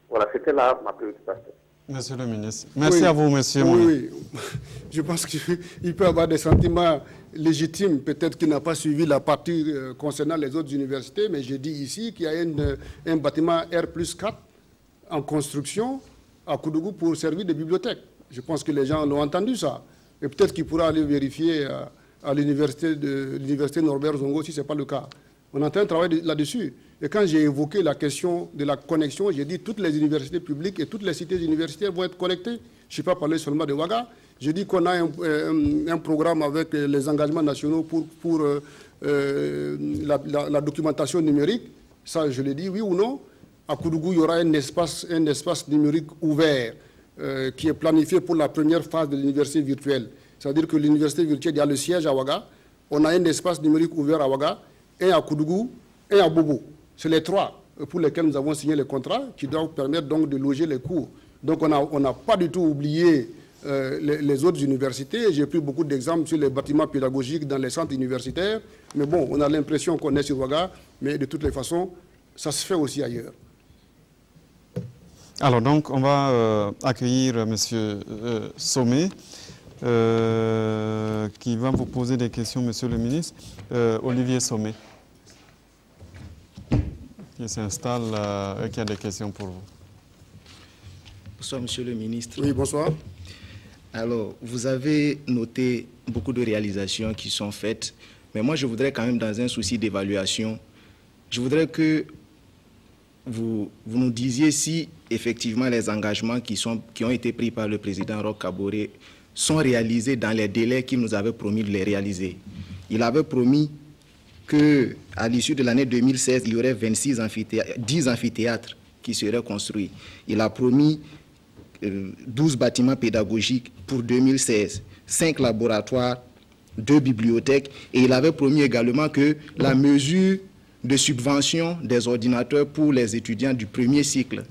Voilà, c'était là ma préoccupation. Monsieur le ministre. Merci à vous, monsieur Monet. Oui, je pense qu'il peut y avoir des sentiments légitimes, peut-être qu'il n'a pas suivi la partie concernant les autres universités, mais j'ai dit ici qu'il y a un bâtiment R+4 en construction à Koudougou pour servir de bibliothèque. Je pense que les gens l'ont entendu ça. Et peut-être qu'il pourra aller vérifier à l'université Norbert Zongo si ce n'est pas le cas. On est en train de travailler là-dessus. Et quand j'ai évoqué la question de la connexion, j'ai dit que toutes les universités publiques et toutes les cités universitaires vont être connectées. Je ne suis pas parlé seulement de Ouaga. J'ai dit qu'on a un programme avec les engagements nationaux pour la documentation numérique. Ça, je l'ai dit, oui ou non. À Koudougou, il y aura un espace numérique ouvert qui est planifié pour la première phase de l'université virtuelle. C'est-à-dire que l'université virtuelle, il y a le siège à Ouaga. On a un espace numérique ouvert à Ouaga, un à Koudougou, un à Bobo. C'est les trois pour lesquels nous avons signé les contrats qui doivent permettre donc de loger les cours. Donc on n'a pas du tout oublié les autres universités. J'ai pris beaucoup d'exemples sur les bâtiments pédagogiques dans les centres universitaires. Mais bon, on a l'impression qu'on est sur Ouaga, mais de toutes les façons, ça se fait aussi ailleurs. Alors donc, on va accueillir M. Sommet, qui va vous poser des questions, Monsieur le ministre. Olivier Sommet, qui s'installe et qui a des questions pour vous. Bonsoir, Monsieur le ministre. Oui, bonsoir. Alors, vous avez noté beaucoup de réalisations qui sont faites, mais moi, je voudrais quand même, dans un souci d'évaluation, je voudrais que vous nous disiez si, effectivement, les engagements qui ont été pris par le président Roch Kaboré sont réalisés dans les délais qu'il nous avait promis de les réaliser. Il avait promis qu'à l'issue de l'année 2016, il y aurait 10 amphithéâtres qui seraient construits. Il a promis 12 bâtiments pédagogiques pour 2016, 5 laboratoires, 2 bibliothèques, et il avait promis également que la mesure de subvention des ordinateurs pour les étudiants du premier cycle,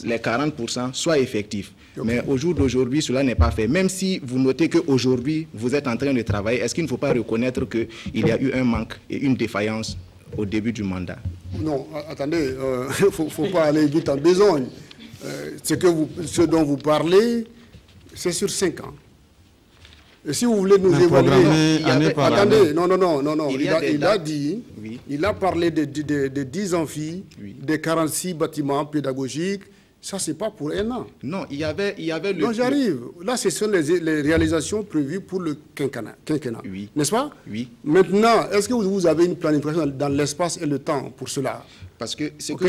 les 40% soient effectifs. Okay. Mais au jour d'aujourd'hui, cela n'est pas fait. Même si vous notez qu'aujourd'hui, vous êtes en train de travailler, est-ce qu'il ne faut pas reconnaître qu'il y a eu un manque et une défaillance au début du mandat. Non, attendez, il ne faut pas aller vite en besogne. Ce dont vous parlez, c'est sur 5 ans. Et si vous voulez nous évaluer... Attendez, non. Il a dit, oui. Il a parlé de 10 amphis, oui. De 46 bâtiments pédagogiques. Ça, ce n'est pas pour un an. Non, il y avait le... Non, j'arrive. Là, ce sont les réalisations prévues pour le quinquennat. Oui. N'est-ce pas? Oui. Maintenant, est-ce que vous avez une planification dans l'espace et le temps pour cela? Parce que ce que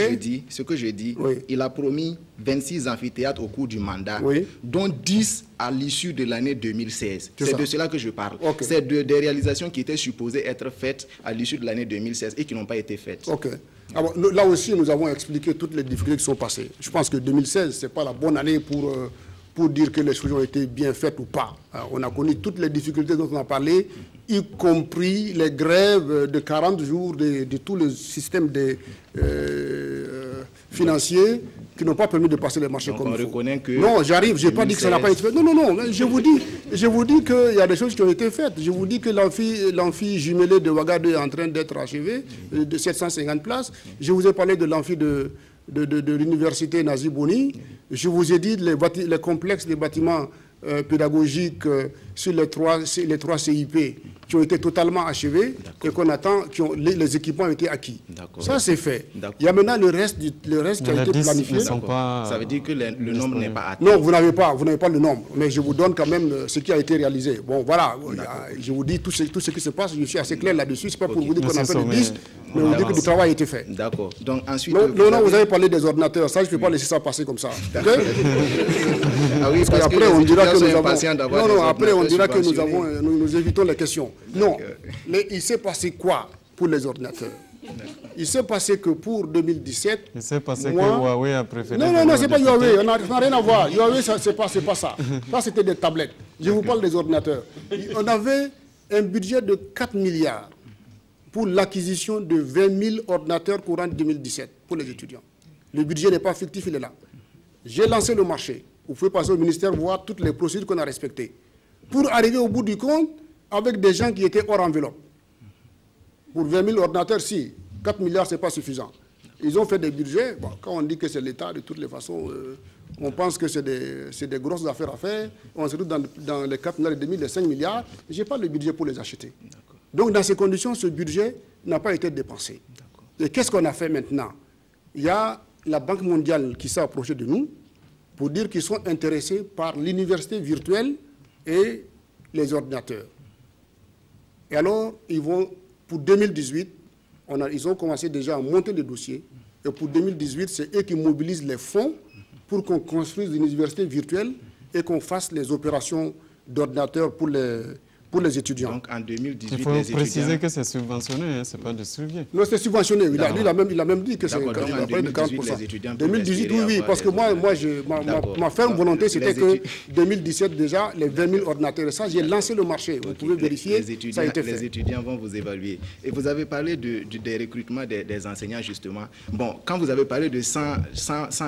je dis, oui. Il a promis 26 amphithéâtres au cours du mandat, oui. Dont 10 à l'issue de l'année 2016. C'est de cela que je parle. Okay. C'est des réalisations qui étaient supposées être faites à l'issue de l'année 2016 et qui n'ont pas été faites. Ok. Alors, là aussi, nous avons expliqué toutes les difficultés qui sont passées. Je pense que 2016, ce n'est pas la bonne année pour dire que les choses ont été bien faites ou pas. Alors, on a connu toutes les difficultés dont on a parlé, y compris les grèves de 40 jours de tout le système financier qui n'ont pas permis de passer les marchés. Donc comme il faut. Non, j'arrive, je n'ai pas dit que ça n'a pas été fait. Non, je vous dis qu'il y a des choses qui ont été faites. Je vous dis que l'amphi jumelé de Ouagadougou est en train d'être achevé, de 750 places. Je vous ai parlé de l'amphi de l'université Nazi Boni. Je vous ai dit les complexes des bâtiments pédagogiques sur les trois CIP qui ont été totalement achevés et qu'on attend, les équipements ont été acquis. Ça, c'est fait. Il y a maintenant le reste qui a été planifié. Ça veut dire que le nombre n'est pas atteint. Non, vous n'avez pas le nombre, mais je vous donne quand même ce qui a été réalisé. Bon, voilà, je vous dis tout ce qui se passe, je suis assez clair là-dessus. Ce n'est pas pour vous dire qu'on a fait le 10, mais on dit que le travail a été fait. D'accord. Donc ensuite... Non, vous avez parlé des ordinateurs. Ça, je ne peux pas laisser ça passer comme ça. Ah oui, parce après, on dira que nous avons... Non, après, on dira que nous évitons les questions. Non, il s'est passé quoi pour les ordinateurs? Il s'est passé que pour 2017... Il s'est passé que Huawei a préféré... Non, c'est pas Huawei, on n'a rien à voir. Huawei, c'est pas ça. Ça, c'était des tablettes. Je vous parle des ordinateurs. On avait un budget de 4 milliards pour l'acquisition de 20 000 ordinateurs courant 2017 pour les étudiants. Le budget n'est pas fictif, il est là. J'ai lancé le marché. Vous pouvez passer au ministère voir toutes les procédures qu'on a respectées. Pour arriver au bout du compte, avec des gens qui étaient hors enveloppe. Pour 20 000 ordinateurs, si. 4 milliards, ce n'est pas suffisant. Ils ont fait des budgets. Bon, quand on dit que c'est l'État, de toutes les façons, on pense que c'est des grosses affaires à faire. On se retrouve dans les 4 milliards et demi, les 5 milliards. Je n'ai pas le budget pour les acheter. Donc, dans ces conditions, ce budget n'a pas été dépensé. Et qu'est-ce qu'on a fait maintenant? Il y a la Banque mondiale qui s'est approchée de nous pour dire qu'ils sont intéressés par l'université virtuelle et les ordinateurs. Et alors, pour 2018, ils ont commencé déjà à monter le dossier. Et pour 2018, c'est eux qui mobilisent les fonds pour qu'on construise une université virtuelle et qu'on fasse les opérations d'ordinateurs pour les étudiants. Donc en 2018, il faut préciser que c'est subventionné, hein, ce n'est pas distribué. Non, c'est subventionné. Il a même dit que c'est à peu de 40%. 2018, oui, parce que ma ferme volonté, c'était que 2017, déjà, les 20 000 ordinateurs, ça, j'ai lancé le marché. Vous pouvez vérifier, ça a été fait. Les étudiants vont vous évaluer. Et vous avez parlé des recrutements des enseignants, justement. Bon, quand vous avez parlé de 100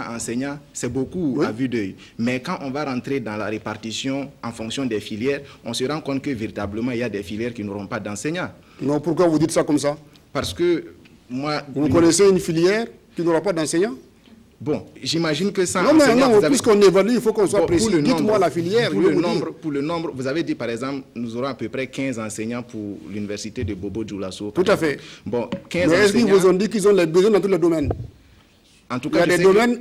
enseignants, c'est beaucoup à vue d'œil. Mais quand on va rentrer dans la répartition en fonction des filières, on se rend compte que véritablement, il y a des filières qui n'auront pas d'enseignants. Non, pourquoi vous dites ça comme ça? Parce que moi... Vous connaissez une filière qui n'aura pas d'enseignants? Bon, j'imagine que ça... Non, puisqu'on évalue, il faut qu'on soit précis. Dites-moi la filière. Pour le nombre, vous avez dit par exemple, nous aurons à peu près 15 enseignants pour l'université de Bobo Dioulasso. Tout à fait. Bon, 15 Mais est-ce qu'ils vous ont dit qu'ils ont les besoins dans tous les domaines? En tout cas, il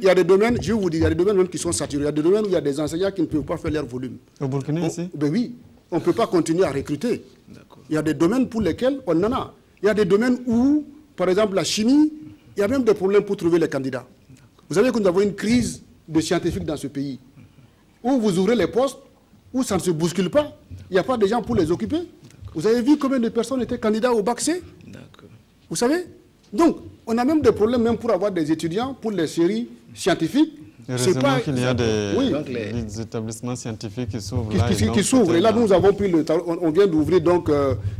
y a des domaines, je vous dis, il y a des domaines même qui sont saturés. Il y a des domaines où il y a des enseignants qui ne peuvent pas faire leur volume. Au Burkina, ici? Ben oui. On ne peut pas continuer à recruter. Il y a des domaines pour lesquels on en a. Il y a des domaines où, par exemple, la chimie, il y a même des problèmes pour trouver les candidats. Vous savez que nous avons une crise de scientifiques dans ce pays. Où vous ouvrez les postes, où ça ne se bouscule pas, il n'y a pas de gens pour les occuper. Vous avez vu combien de personnes étaient candidats au bac C? Vous savez? Donc, on a même des problèmes même pour avoir des étudiants pour les séries scientifiques. Heureusement qu'il y a des établissements scientifiques qui s'ouvrent là. Qui s'ouvrent. Et là, nous avons pris on vient d'ouvrir donc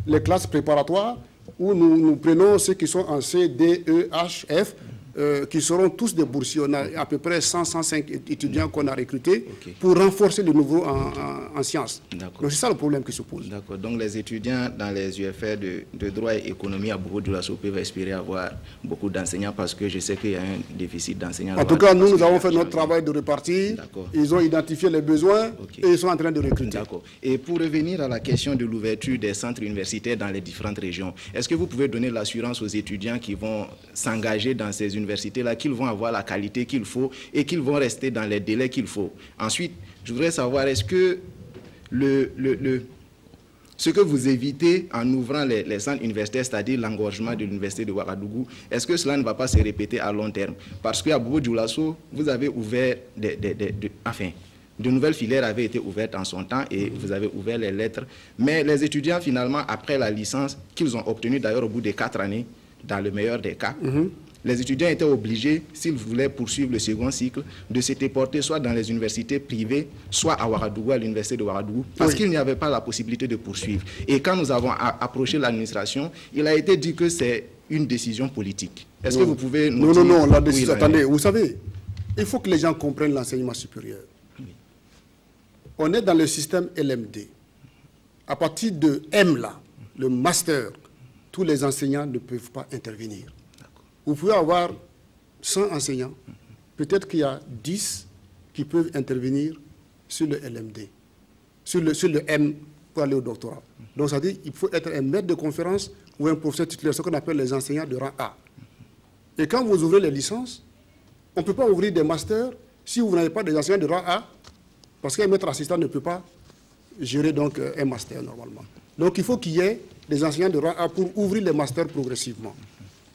les classes préparatoires où nous prenons ceux qui sont en C, D, E, H, F qui seront tous des boursiers. On a à peu près 105 étudiants qu'on a recrutés pour renforcer le niveau en sciences. Donc c'est ça le problème qui se pose. D'accord. Donc les étudiants dans les UFR de droit et économie à Bobo-Dioulasso peuvent espérer avoir beaucoup d'enseignants parce que je sais qu'il y a un déficit d'enseignants. En tout cas, nous avons fait notre travail de répartie. Ils ont identifié les besoins et ils sont en train de recruter. D'accord. Et pour revenir à la question de l'ouverture des centres universitaires dans les différentes régions, est-ce que vous pouvez donner l'assurance aux étudiants qui vont s'engager dans ces universités-là qu'ils vont avoir la qualité qu'il faut et qu'ils vont rester dans les délais qu'il faut? Ensuite, je voudrais savoir, est-ce que ce que vous évitez en ouvrant les centres universitaires, c'est-à-dire l'engorgement de l'université de Ouagadougou, est-ce que cela ne va pas se répéter à long terme? Parce qu'à Bobo-Dioulasso, vous avez ouvert de nouvelles filières avaient été ouvertes en son temps et vous avez ouvert les lettres. Mais les étudiants, finalement, après la licence qu'ils ont obtenue, d'ailleurs au bout de 4 années, dans le meilleur des cas, les étudiants étaient obligés, s'ils voulaient poursuivre le second cycle, de se déporter soit dans les universités privées, soit à Ouagadougou, à l'université de Ouagadougou, parce qu'il n'y avait pas la possibilité de poursuivre. Et quand nous avons approché l'administration, il a été dit que c'est une décision politique. Est-ce que vous pouvez nous dire... Non, la décision... Attendez, vous savez, il faut que les gens comprennent l'enseignement supérieur. On est dans le système LMD. À partir de M, là, le master, tous les enseignants ne peuvent pas intervenir. Vous pouvez avoir 100 enseignants. Peut-être qu'il y a 10 qui peuvent intervenir sur le LMD, sur le M pour aller au doctorat. Donc, ça veut dire qu'il faut être un maître de conférence ou un professeur titulaire, ce qu'on appelle les enseignants de rang A. Et quand vous ouvrez les licences, on ne peut pas ouvrir des masters si vous n'avez pas des enseignants de rang A, parce qu'un maître assistant ne peut pas gérer donc un master normalement. Donc, il faut qu'il y ait des enseignants de rang A pour ouvrir les masters progressivement.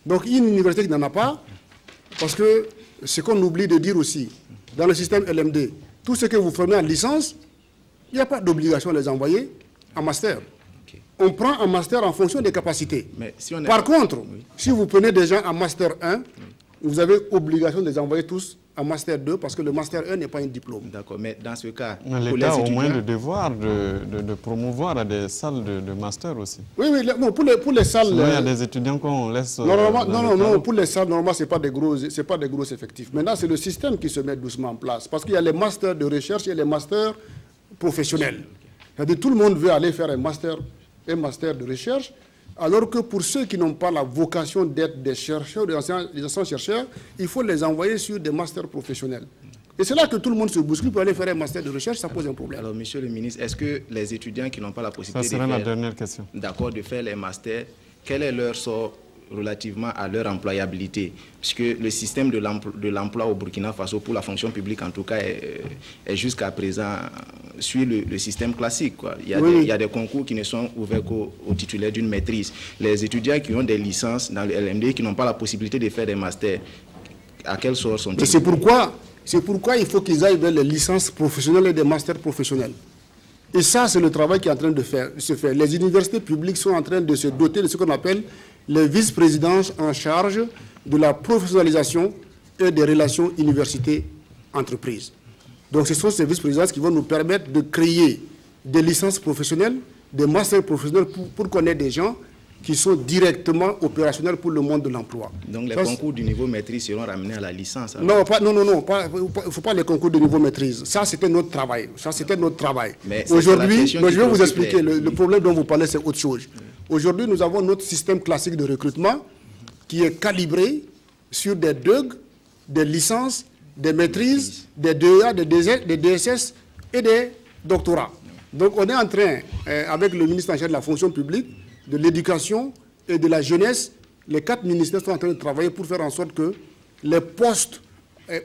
Donc, une université qui n'en a pas, parce que ce qu'on oublie de dire aussi, dans le système LMD, tout ce que vous formez en licence, il n'y a pas d'obligation de les envoyer en master. On prend un master en fonction des capacités. Mais si on Par contre, si vous prenez des gens en master 1, vous avez obligation de les envoyer tous en master 2 parce que le master 1 n'est pas un diplôme. D'accord, mais dans ce cas... L'État a au moins le devoir de promouvoir des salles de master aussi. Oui, non, pour les salles... Sinon, il y a des étudiants qu'on laisse... Non, pour les salles, normalement, ce n'est pas des gros effectifs. Maintenant, c'est le système qui se met doucement en place. Parce qu'il y a les masters de recherche et les masters professionnels. C'est-à-dire tout le monde veut aller faire un master de recherche, alors que pour ceux qui n'ont pas la vocation d'être des chercheurs, des anciens chercheurs, il faut les envoyer sur des masters professionnels. Et c'est là que tout le monde se bouscule pour aller faire un master de recherche, ça pose un problème. Alors, monsieur le ministre, est-ce que les étudiants qui n'ont pas la possibilité de faire les masters, quel est leur sort relativement à leur employabilité, puisque le système de l'emploi au Burkina Faso pour la fonction publique en tout cas est jusqu'à présent suit le système classique, quoi. Il y a des concours qui ne sont ouverts qu'aux titulaires d'une maîtrise. Les étudiants qui ont des licences dans le LMD qui n'ont pas la possibilité de faire des masters, à quel sort sont-ils? C'est pourquoi il faut qu'ils aillent vers les licences professionnelles et des masters professionnels. Et ça, c'est le travail qui est en train de se faire. Les universités publiques sont en train de se doter de ce qu'on appelle les vice-présidences en charge de la professionnalisation et des relations université-entreprise. Donc ce sont ces vice-présidences qui vont nous permettre de créer des licences professionnelles, des masters professionnels pour qu'on ait des gens qui sont directement opérationnels pour le monde de l'emploi. Donc les concours du niveau maîtrise seront ramenés à la licence? Non, il ne faut pas les concours de niveau maîtrise. Ça, c'était notre travail. Aujourd'hui, je vais vous expliquer. Le problème dont vous parlez, c'est autre chose. Aujourd'hui, nous avons notre système classique de recrutement qui est calibré sur des DEUG, des licences, des maîtrises, des DEA, des DSS et des doctorats. Donc, on est en train, avec le ministre en charge de la fonction publique, de l'éducation et de la jeunesse, les 4 ministères sont en train de travailler pour faire en sorte que les postes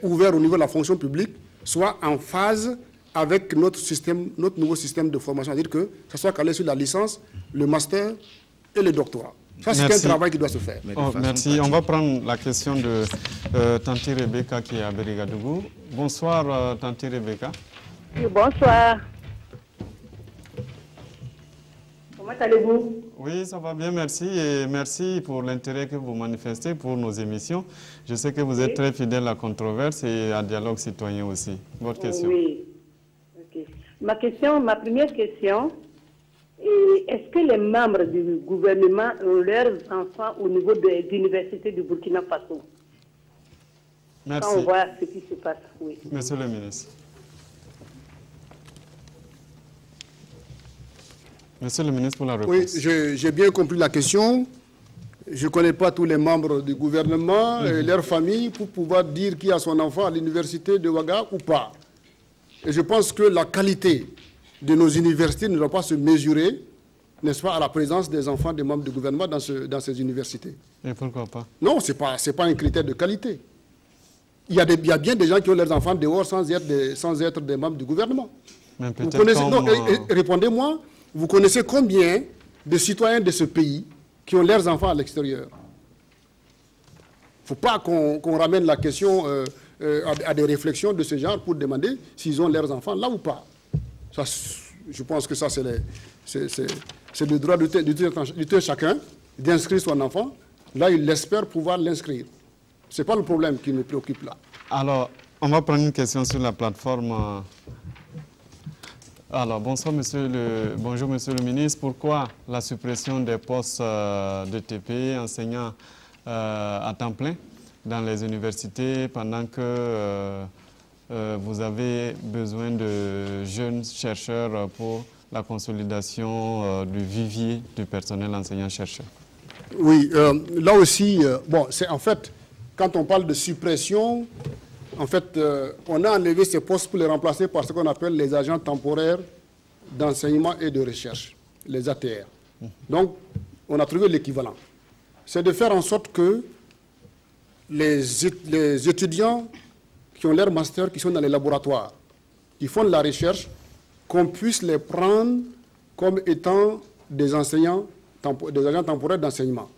ouverts au niveau de la fonction publique soient en phase avec notre nouveau système de formation, c'est-à-dire que ça soit calé sur la licence, le master et le doctorat. Ça, c'est un travail qui doit se faire. Merci. On va prendre la question de Tanti Rebecca qui est à Bérigadougou. Bonsoir, Tanti Rebecca. Oui, bonsoir. Comment allez-vous? Oui, ça va bien, merci. Et merci pour l'intérêt que vous manifestez pour nos émissions. Je sais que vous êtes très fidèle à Controverse et à Dialogue Citoyen aussi. Votre question? Oui. Okay. Ma première question, est-ce que les membres du gouvernement ont leurs enfants au niveau des universités du Burkina Faso? Merci. Quand on voit ce qui se passe, oui. Monsieur le ministre. Monsieur le ministre, pour la réponse. Oui, j'ai bien compris la question. Je ne connais pas tous les membres du gouvernement et leurs familles pour pouvoir dire qui a son enfant à l'université de Ouaga ou pas. Et je pense que la qualité de nos universités ne doit pas se mesurer, n'est-ce pas, à la présence des enfants des membres du gouvernement dans ces universités. Et pourquoi pas? Non, ce n'est pas un critère de qualité. Il y a bien des gens qui ont leurs enfants dehors sans être des membres du gouvernement. Mais vous connaissez, répondez-moi, vous connaissez combien de citoyens de ce pays qui ont leurs enfants à l'extérieur? Il ne faut pas qu'on ramène la question à des réflexions de ce genre pour demander s'ils ont leurs enfants là ou pas. Ça, je pense que ça, c'est le droit de tout chacun d'inscrire son enfant. Là, il espère pouvoir l'inscrire. Ce n'est pas le problème qui nous préoccupe là. Alors, on va prendre une question sur la plateforme. Alors, bonjour monsieur le ministre. Pourquoi la suppression des postes de TP, enseignants à temps plein dans les universités, pendant que vous avez besoin de jeunes chercheurs pour la consolidation du vivier du personnel enseignant-chercheur? Oui, là aussi, bon, c'est en fait, quand on parle de suppression, en fait, on a enlevé ces postes pour les remplacer par ce qu'on appelle les agents temporaires d'enseignement et de recherche, les ATR. Donc, on a trouvé l'équivalent. C'est de faire en sorte que les étudiants qui ont leur master, qui sont dans les laboratoires, qui font de la recherche, qu'on puisse les prendre comme étant des enseignants, des agents temporaires d'enseignement,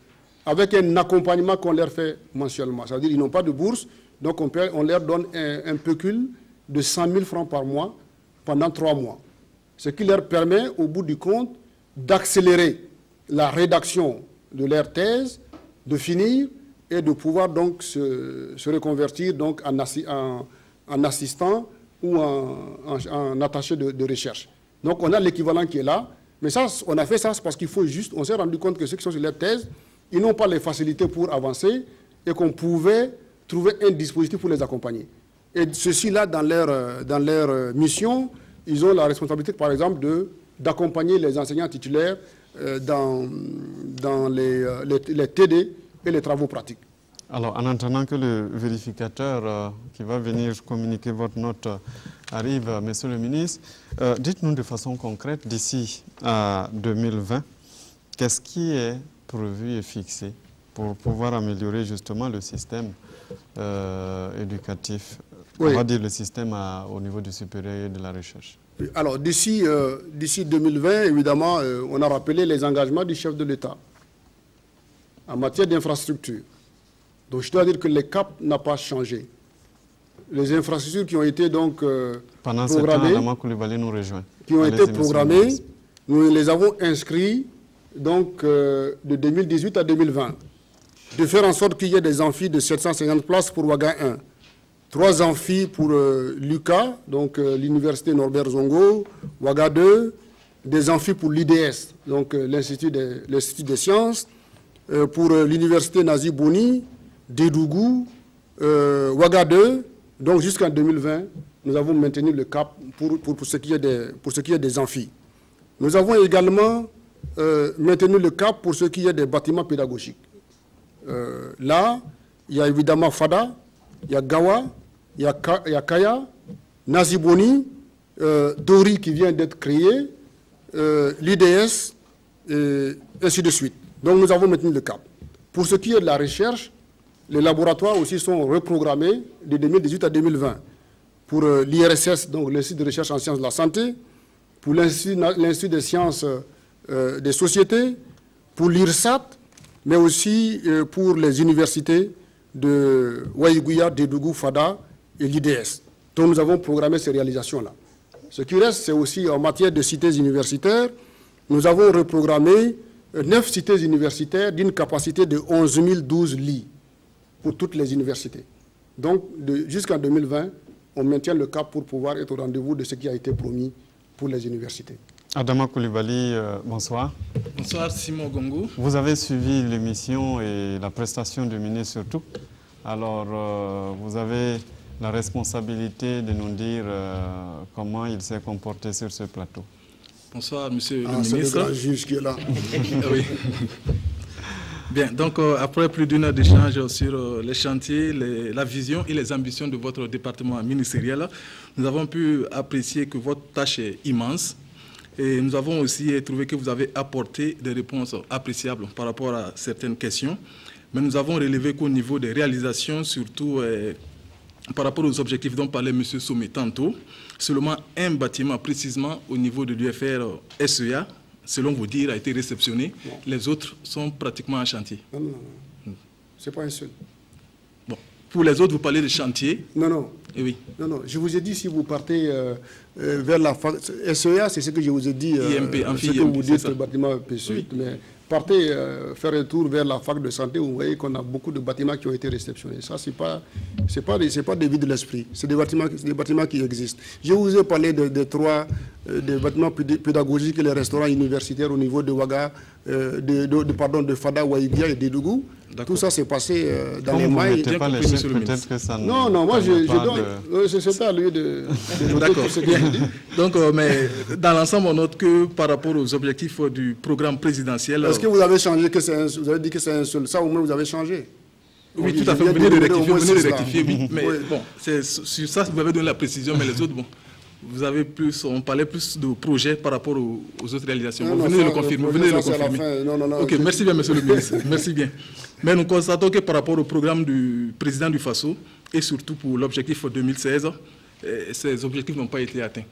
avec un accompagnement qu'on leur fait mensuellement. C'est-à-dire qu'ils n'ont pas de bourse, donc on leur donne un pécule de 100 000 francs par mois pendant 3 mois. Ce qui leur permet, au bout du compte, d'accélérer la rédaction de leur thèse, de finir et de pouvoir donc se reconvertir donc en assistant ou en attaché de recherche. Donc on a l'équivalent qui est là, mais ça, on a fait ça parce qu'il faut juste, on s'est rendu compte que ceux qui sont sur leur thèse, ils n'ont pas les facilités pour avancer et qu'on pouvait trouver un dispositif pour les accompagner. Et ceux-ci-là, dans leur mission, ils ont la responsabilité, par exemple, d'accompagner les enseignants titulaires dans les TD et les travaux pratiques. Alors, en attendant que le vérificateur qui va venir communiquer votre note arrive, monsieur le ministre, dites-nous de façon concrète, d'ici à 2020, qu'est-ce qui est prévu et fixé pour pouvoir améliorer justement le système éducatif, oui. On va dire le système au niveau du supérieur et de la recherche? Alors, d'ici 2020, évidemment, on a rappelé les engagements du chef de l'État en matière d'infrastructure. Donc, je dois dire que le cap n'a pas changé. Les infrastructures qui ont été donc pendant programmées, ce temps, Adama Coulibaly nous rejoint. Qui ont été programmées, nous les avons inscrits donc, de 2018 à 2020. De faire en sorte qu'il y ait des amphis de 750 places pour Ouaga 1. 3 amphis pour l'UCA, donc l'Université Norbert Zongo, Ouaga 2, des amphis pour l'IDS, donc l'Institut des sciences, pour l'Université Nazi Bouni, Dédougou, Ouaga 2, donc jusqu'en 2020, nous avons maintenu le cap pour ce qui est des amphis. Nous avons également maintenu le cap pour ce qui est des bâtiments pédagogiques. Là, il y a évidemment FADA, il y a Gawa, il y a Kaya, Naziboni, Dori qui vient d'être créé, l'IDS, et ainsi de suite. Donc nous avons maintenu le cap. Pour ce qui est de la recherche, les laboratoires aussi sont reprogrammés de 2018 à 2020. Pour l'IRSS, donc l'Institut de recherche en sciences de la santé, pour l'Institut des sciences des sociétés, pour l'IRSAT, mais aussi pour les universités de Waïgouya, Dédougou, Fada et l'IDS. Donc nous avons programmé ces réalisations-là. Ce qui reste, c'est aussi en matière de cités universitaires, nous avons reprogrammé 9 cités universitaires d'une capacité de 11 012 lits pour toutes les universités. Donc jusqu'en 2020, on maintient le cap pour pouvoir être au rendez-vous de ce qui a été promis pour les universités. Adama Coulibaly, bonsoir. Bonsoir Simon Gongou. Vous avez suivi l'émission et la prestation du ministre surtout Alors, vous avez la responsabilité de nous dire comment il s'est comporté sur ce plateau. Bonsoir, monsieur le ministre. C'est le grand juge qui est là. Oui. Bien, donc après plus d'une heure d'échange sur les chantiers, la vision et les ambitions de votre département ministériel, nous avons pu apprécier que votre tâche est immense et nous avons aussi trouvé que vous avez apporté des réponses appréciables par rapport à certaines questions. Mais nous avons relevé qu'au niveau des réalisations, surtout par rapport aux objectifs dont parlait M. Sommet tantôt, seulement un bâtiment précisément au niveau de l'UFR SEA, selon vos dires, a été réceptionné. Non. Les autres sont pratiquement en chantier. Non, non, non. Ce n'est pas un seul. Bon. Pour les autres, vous parlez de chantier. Non, non. Et oui. Non, non. Je vous ai dit, si vous partez vers la fac... SEA, c'est ce que je vous ai dit. IMP, ce que vous dites, le bâtiment P8. Oui. Mais partez faire un tour vers la fac de santé, vous voyez qu'on a beaucoup de bâtiments qui ont été réceptionnés. Ça, ce n'est pas des vies de l'esprit. C'est des bâtiments qui existent. Je vous ai parlé des bâtiments pédagogiques et les restaurants universitaires au niveau de Ouaga, de Fada, Waïgia et d'Edougou. Tout ça s'est passé dans les mailles. Non, non, moi c'est pas à lui de d'accord. Donc, mais dans l'ensemble, on note que par rapport aux objectifs du programme présidentiel... Est-ce que vous avez changé, vous avez dit que c'est un seul? Ça, au moins, vous avez changé. Oui, tout à fait. Vous venez de rectifier, oui. Mais bon, sur ça, vous avez donné la précision, mais les autres, bon... Vous avez plus, on parlait plus de projets par rapport aux autres réalisations. Vous venez de le confirmer. Vous venez de le confirmer. Non, ok, merci bien, monsieur le ministre. Merci bien. Mais nous constatons que par rapport au programme du président du FASO et surtout pour l'objectif 2016, ces objectifs n'ont pas été atteints.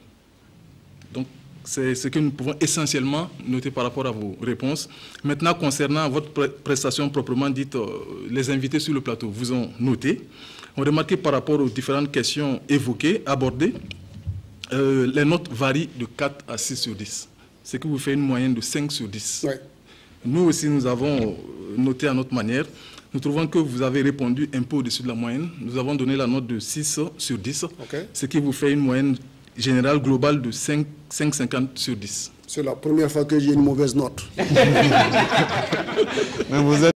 Donc, c'est ce que nous pouvons essentiellement noter par rapport à vos réponses. Maintenant, concernant votre prestation proprement dite, les invités sur le plateau vous ont noté. On remarque par rapport aux différentes questions évoquées, abordées, les notes varient de 4 à 6 sur 10. Ce qui vous fait une moyenne de 5 sur 10. Ouais. Nous aussi, nous avons noté à notre manière. Nous trouvons que vous avez répondu un peu au-dessus de la moyenne. Nous avons donné la note de 6 sur 10, okay. Ce qui vous fait une moyenne générale globale de 5,50 sur 10. C'est la première fois que j'ai une mauvaise note. Mais vous êtes